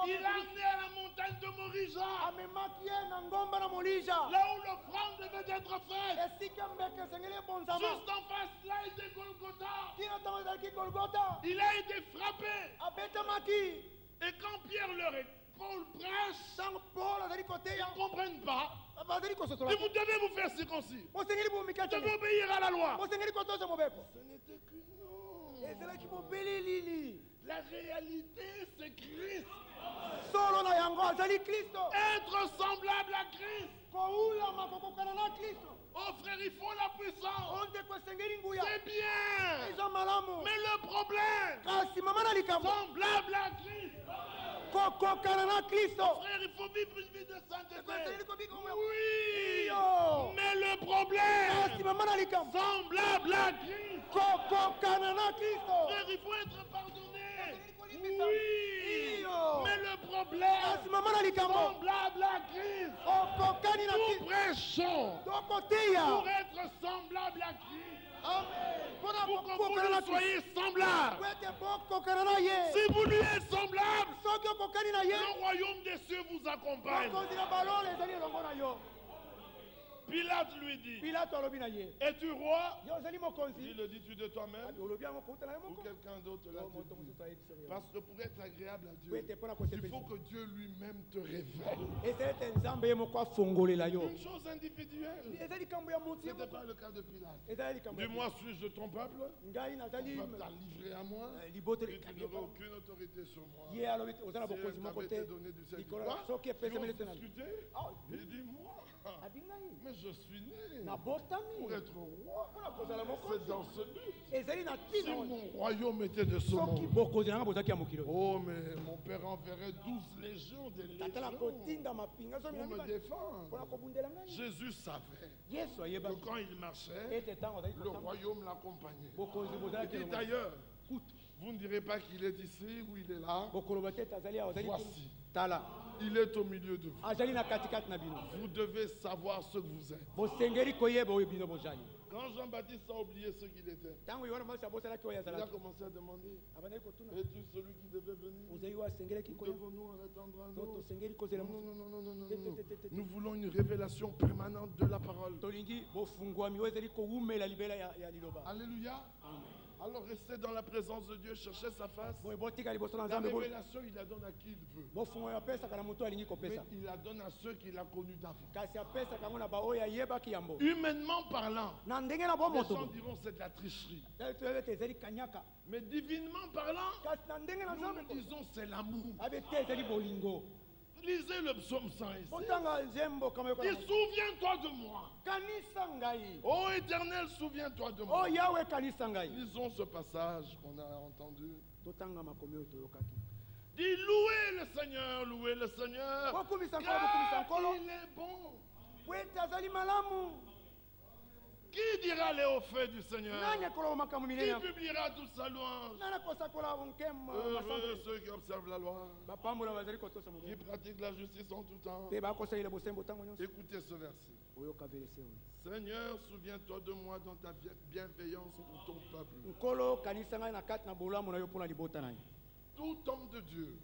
Il a amené à la montagne de Morija, amemaki ye na ngomba na molija là où l'offrande devait être faite. esika mbeke esengeli ebonzama Juste en face, là était Golgotha. tina ntango ezalaki golgota Il a été frappé. abetamaki Et quand Pierre leur est, Paul prêche, ntango polo azali ils koteya ne comprennent pas. bazali kososola Et vous devez vous faire circoncis. bosengeli Vous bomika devez obéir à la loi. bosengeli kotoza mobeko Ce n'était qu'une nom. ezalaki mobelelili La réalité, c'est Christ. solo na yango azali kristo Être semblable à Christ. koulama kokokana na kristo Oh frère, il faut la puissance. ondeko esengeli nguya C'est bien. eza malamu Mais le problème, kasi mama na likambo semblable à Christ. kokokana na kristo Frère, il faut vivre une vie de sainteté. esengeli kobika Oui. iyo Mais le problème, kasi mama na likambo semblable à Christ. kokokana na kristo Frère, il faut être pardonné. Oui. iyo Mais le problème, kasi mama na likambo semblable à Christ. okokani na Nous kristo prêchons tokoteya pour être semblable à Christ. mpona Pour que vous kokokana na nous soyez semblables. po ete bokokana na ye Si vous lui êtes semblable, soki okokani na ye le royaume des cieux vous accompagne. bakonzi na balole ezali elongo na yo Pilate lui dit, pilato alobi na ye es-tu roi? yo ozali mokonzi Il le dit-tu de toi-même olobi yango kuta na yo ou moko quelqu'un d'autre l'a moto dit? mosusu ayebi sori Parce que pour être agréable à po Dieu, ete mpona il faut kosepelisa que Dieu lui-même te révèle. ezali ete nzambe ye moko afongolela yo Une chose individuelle. eza likambo ya Ce motu ye n'était moko pas le cas de Pilate. ezali likambo ya Dis-moi, suis-je de ton peuple? ngai Ton nazali peuple t'a livré à moi. liboto Et tu n'aurais aucune autorité sur moi. ye alobi oza na Si bokonzi elle moko t'avait te été donné du ciel. likolo Quoi? soki Tu epesameli oses te na discuter? Ah, Il dit, moi, abingai mais je suis né nabotami pour être roi. mpona kozala C'est mokonzi dans ce but. ezali na Si ntina mon royaume était de ce soki monde, bokonzi na nga bozalaki ya mokili oyo oh, mais mon père enverrait 12 légions, des tata na légions kotinda mapinga zomi na pour me mibale défendre. mpona kobundela ngai Jésus savait yesu que ayebaki quand il marchait, ete ntango azali le kosamba royaume l'accompagnait. bokonzi Et bozalaki dit elongo. d'ailleurs, vous ne direz pas qu'il est ici ou il est là. bokoloba te ete azali awa azali Voici. kuna. tala Il est au milieu de vous. azali na katikati na bino Vous devez savoir ce que vous êtes. bosengeli koyeba oyo bino bozali Quand Jean-Baptiste a oublié ce qu'il était, ntango yohana masi abosalaki oyo il a azalaki commencé à demander, abandaki kotuna es-tu celui qui devait venir? ozali oyo asengelaki Ou koya devons-nous en attendre un to autre? tosengeli kozela Non, mosu non, non, non, non, non, Té, non. té, té, té, té. Nous voulons une révélation permanente de la parole. tolingi bofungwami oyo ezali kowumela libela ya liloba Alléluia. Alors restez dans la présence de Dieu, cherchez sa face. boye botika liboso na La nzambe révélation, il la donne à qui il veut. bofungwami apesaka na motu alingi Mais kopesa il la donne à ceux qu'il a connus d'avant. kasi apesaka yango na baoyo ayebaki yango Humainement parlant, na ndenge na les bomoto gens diront c'est de la tricherie. toyebi ete ezali kanyaka Mais divinement parlant, kasi na ndenge na nous nzambe nous disons c'est l'amour. abe te ezali bolingo Lisez le psaume 100 ici. otanga nzembo kama Dis, souviens-toi de moi. kanisa ngai Ô Éternel, souviens-toi de o moi. yawe kanisa ngai Lisons ce passage qu'on a entendu. totanga makomi oyo toyokaki Dis, louez le Seigneur, louez le Seigneur. bokumisa nkolo bokumisa Car nkolo il est bon. po ete azali malamu Qui dira les hauts faits du Seigneur? nani akoloba makambo Qui minene publiera toute sa louange? nani akosakola nkema Heureux masambo ceux qui observent la loi, bapambola bazali kotosa qui mobili pratiquent la justice en tout temps. mpe bakosalela bosembo ntango nyonso Écoutez ce verset. oyoka verese oyo Seigneur, souviens-toi de moi dans ta bienveillance pour ton peuple. nkolo kanisa ngai na kati na bolamu na yo mpona libota na ye Tout homme de Dieu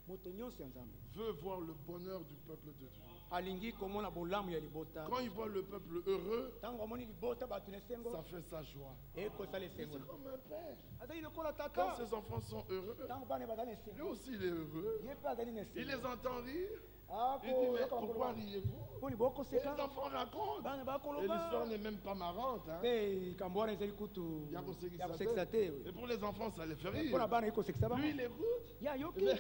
moto nyonso ya nzambe veut voir le bonheur du peuple de Dieu. alingi komona bolamu ya libota Quand il voit le peuple heureux, ntango amoni libota bato na esengo ça fait sa joie. ekosala C'est esengo comme un père. azali lokola Quand tata ses enfants sont heureux, ntango bana bazali na lui esengo aussi il est heureux. ye mpe azali na Il les esengo entend rire. Il dit, mais pourquoi riez-vous? mponi Et bokoseka les enfants racontent. bana Et bakoloba l'histoire n'est même pas marrante. Hein. mpe likambo wana ezali kutu Ya kosekisa ya kosekisa te Et pour les enfants, ça les fait mpona rire. bana ekosekisa bango Lui, il écoute. ya Eh yoki bien,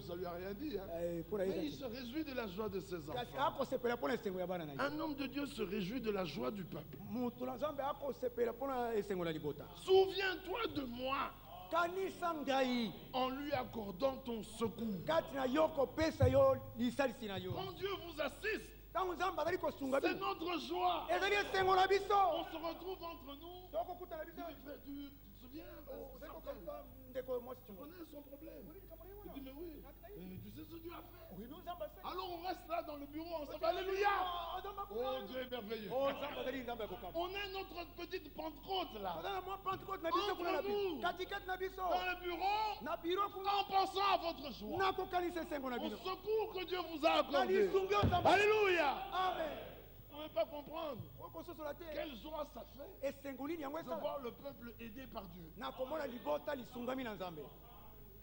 ça lui a rien dit. Hein. mpona Mais il ye se réjouit de la joie de ses kasi enfants. akosepela mpona esengo ya bana na ye Un homme de Dieu se réjouit de la joie du peuple. moto na nzambe akosepela mpona esengo na libota Souviens-toi de moi kanisa ngai en lui accordant ton secours. kati na yo kopesa yo lisalisi na yo Quand Dieu vous assiste, ntango nzambe azali kosunga c'est bino notre joie. ezali esengo na On biso se retrouve entre nous. tokokutana biso Tu souviens Oh, certains, d'accord, comme ça, ndeko moi si tu tu veux. connais son problème. Oui, comme ça, Il dit, mais oui, tu sais ce que Dieu a fait. Oui, nous sommes passés. Alors on reste là dans le bureau, on s'appelle Alléluia. Oh, Dieu est merveilleux. Oh, nzambe azali nzambe akokaba. On a notre petite Pentecôte là. Bazala mwa Pentecôte na biso kuna na biso. Katikati na biso. Dans le bureau, Na biro kuna. en pensant à votre joie. Nakokanisa esengo na Au bino. secours que Dieu vous a Na accordé. lisungi oyo nzambe. Alléluia. Amen. Vous ne pouvez pas comprendre Okososola te. quelle joie ça fait Esengo nini yango de esala. voir le peuple aidé par Dieu. Nakomona libota lisungami na nzambe.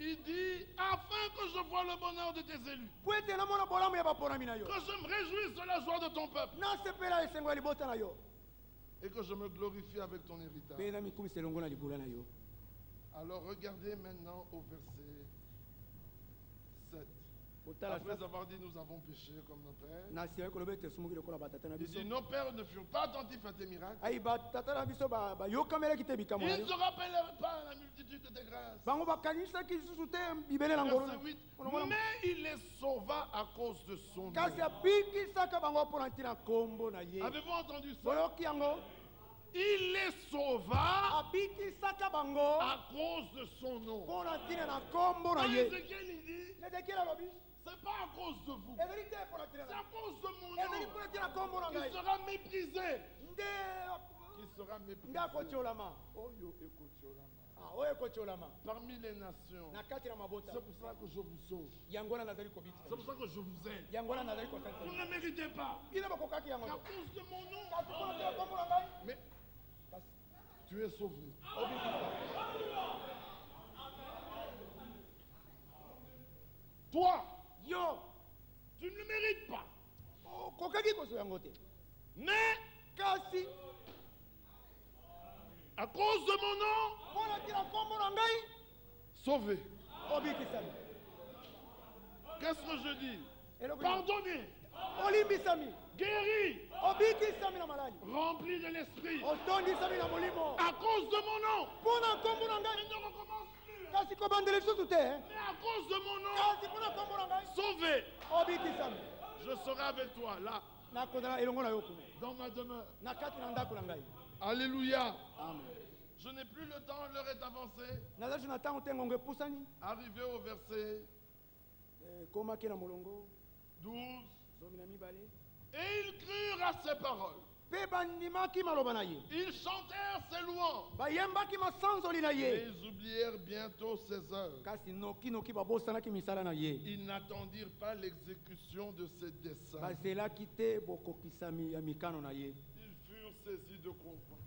Il dit, afin que je voie le bonheur de tes élus, Po ete namona bolamu ya baponami na yo. que je me réjouisse de la joie de ton peuple Nasepela esengo ya libota na yo. et que je me glorifie avec ton héritage. Mpe na mikumisa elongo na libula na yo. Alors regardez maintenant au verset 7. Botala Après sasa. avoir dit nous avons péché comme nos pères, Na siya koloba ete esumuki lokola batata na il biso. dit nos pères ne furent pas attentifs à tes miracles. Ai batata na biso bayokamelaki te bikamwa na Ils yo. ne se rappellèrent pas la multitude de tes grâces. Bango bakanisaki lisusu te bibele na ngolo. Verset 8. Mais il les sauva à cause de son nom. Kasi abikisaka bango mpona ntina nkombo na ye. Avez-vous entendu ça? Boyoki yango. Il les sauva Abikisaka bango à cause de son nom. mpona ntina na nkombo na Dans ye. Ézéchiel, il dit, Ezekiel alobi. c'est pas à cause de vous, Ezali te mpona ntina c'est na. à cause de mon Ezali nom mpona ntina nkombo na qui ngai. sera méprisé. Nde Qui sera méprisé. nde akotiolama. Oyo ekotiolama. Oyo ekotiolama. Parmi les nations. Na kati na mabota. C'est pour ça que je vous sauve. Yango wana nazali kobikisa. C'est pour ça que je vous aide. Yango wana nazali Vous kosala. ne méritez pas. Bino bakokaki yango. À cause de mon nom. Kasi mpona ntina nkombo na ngai. Mais Kasi tu es sauvé. obikisa. Toi, Yo. tu ne le mérites pas. Kokaki kozwa yango te. Mais Kasi à cause de mon nom, mpona ntina nkombo na ngai. sauvé. Obikisami. Qu'est-ce que je dis? Eloko nini? Pardonné, Olimbisami. guéri, Obikisami na maladi. rempli de l'esprit. Otondisami na molimo. À cause de mon nom. Mpona nkombo na ngai. Mais ne recommence plus. Kasi kobandela lisusu te. Mais à cause de mon nom, Kasi mpona nkombo na ngai. sauvé. Obikisami. Je serai avec toi là, Nakondana elongo na yo kuna. dans ma demeure. Na kati na ndako na ngai. Alléluia. Amen. Je n'ai plus le temps, l'heure est avancée. Nazali na ntango te ngongo epusani. Arrivé au verset Komaki na molongo. 12. Zomi na mibale. Et ils crurent à ses paroles. Mpe bandimaki maloba na ye. Ils chantèrent ses louanges. Bayembaki masanzoli na Et ye. ils oublièrent bientôt ses œuvres. Kasi noki babosanaki misala na ye. Ils n'attendirent pas l'exécution de ses desseins. Bazelaki te bokokisami ya mikano na ye. Ils furent saisis de convoitise.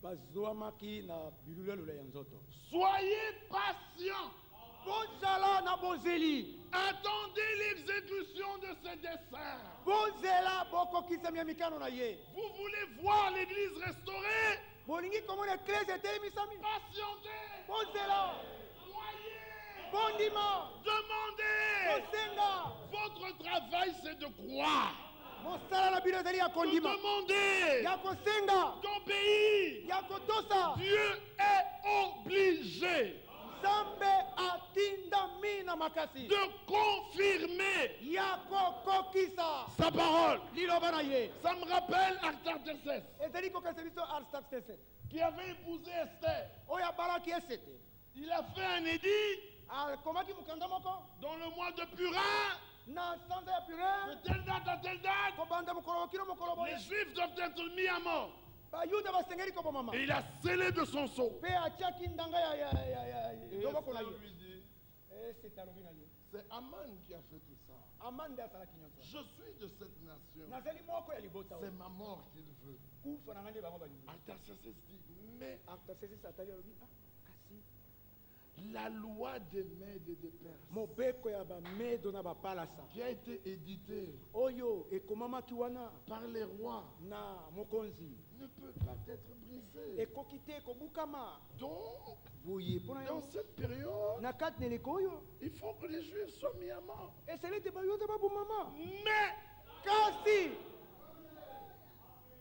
Bazwamaki na bilulelo ya nzoto. Soyez patients. Bozala na bozeli. Attendez l'exécution de ses desseins. Bozela bokokisami ya mikano na ye. Vous voulez voir l'église restaurée? Bolingi komona eklese etelemisami. Patientez. Bozela. Croyez. Bondima. Demandez. Bosenga. Votre travail, c'est de croire. Mosala na bino ezali ya De kondima. demander. Ya kosenga. D'obéir. Ya kotosa. Dieu est obligé Nzambe atindami na makasi. de confirmer Ya kokokisa. sa parole. Liloba na ye. Ça me rappelle Artaxerxès Ezali kokasa biso Artaxerxes. qui avait épousé Esther. Oyo abalaki esete. Il a fait un édit Akomaki mokanda moko. dans le mois de Purin, Na sanza ya Purin. de telle date à telle date. Kobanda mokolo kino mokolo boye. Les Juifs doivent être mis à mort. Bayuda basengeli kobomama. Et il a scellé de son sceau. Pe atiaki ndanga Et loboko na Esther ye. lui dit, Esete alobi na ye. c'est Aman qui a fait tout ça. Amande asalaki nyonso. Je suis de cette nation. Nazali moko ya libota. C'est ma mort qu'il veut. Kufa na ngande bango balingi. Artaxerxès dit, mais Artaxerxes atali alobi kasi la loi des Mèdes et des Perses mobeko ya bamedo na bapalasa qui a été éditée oyo ekomamaki wana par les rois na mokonzi ne peut pas être brisée. ekoki te kobukama Donc, boye mpona dans yango cette période, na kati na eleko oyo il faut que les Juifs soient mis à mort. esali ete bayuda babomama Mais kasi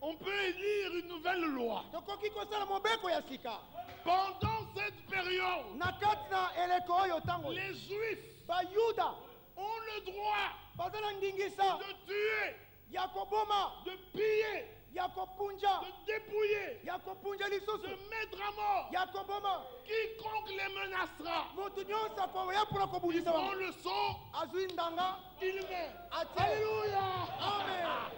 on peut élire une nouvelle loi. tokoki kosala mobeko ya sika Pendant cette période, na kati na eleko oyo ntango les Juifs bayuda ont le droit baza na ndingisa de tuer, ya koboma de piller, ya kopunja de dépouiller, ya kopunja de lisusu mettre à mort ya koboma quiconque les menacera. moto nyonso akoya mpona Il kobundisa prend bango le sang, azwi ndanga il met. atie Alléluia. amen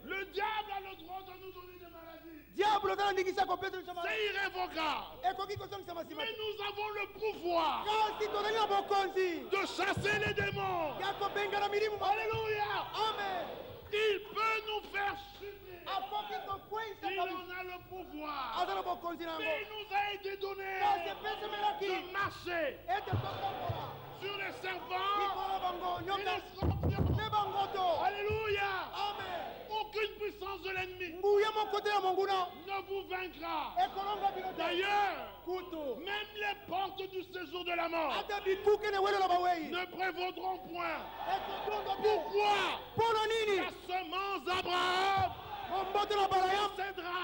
Le diable a le droit de nous donner des maladies. diable oza na ndingisa ya kopesa biso C'est irrévocable. ekoki kosongisa masima Mais nous avons le pouvoir kasi tozali na bokonzi de chasser les démons. ya kobengana milimo Alléluia. amen Il peut nous faire chuter. akoki kokweyisa Il kabisa en a le pouvoir. aza na bokonzi na Mais yango il nous a été donné kasi epesemelaki de marcher ete totambola sur les serpents likolo bango et nyoka les scorpions. ne bangoto Alléluia. amen Aucune puissance de l'ennemi nguya moko te ya monguna ne vous vaincra. ekolonga bino te D'ailleurs, kutu même les portes du séjour de la mort ata bikuke ne welela bawei ne prévaudront point. ekotondo te Pourquoi? mpono nini La semence d'Abraham momboto na bala ya cédera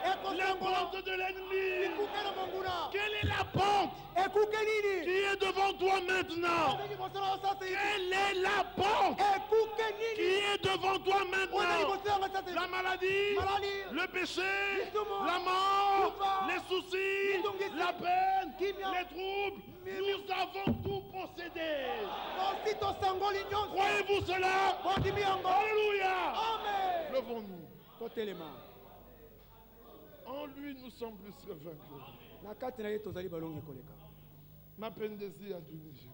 les ekosangola portes de l'ennemi. bikuke na monguna Quelle est la porte ekuke nini qui est devant toi maintenant? olingi kosala osasa iti Quelle est la porte ekuke qui nini est devant toi olingi maintenant? kosalanga sasa La maladie, malali le péché, Lisuma, la mort, Kufa, les soucis, Litungisi, la peine, Kimia, les troubles. Nous avons tout possédé. osi tosangoli nyonso Croyez-vous cela? ondimi yango Alléluia. amen Levons-nous. totelema En lui, nous sommes plus que vaincus. na kati na ye tozali balongi koleka Mapendezi ya dunia.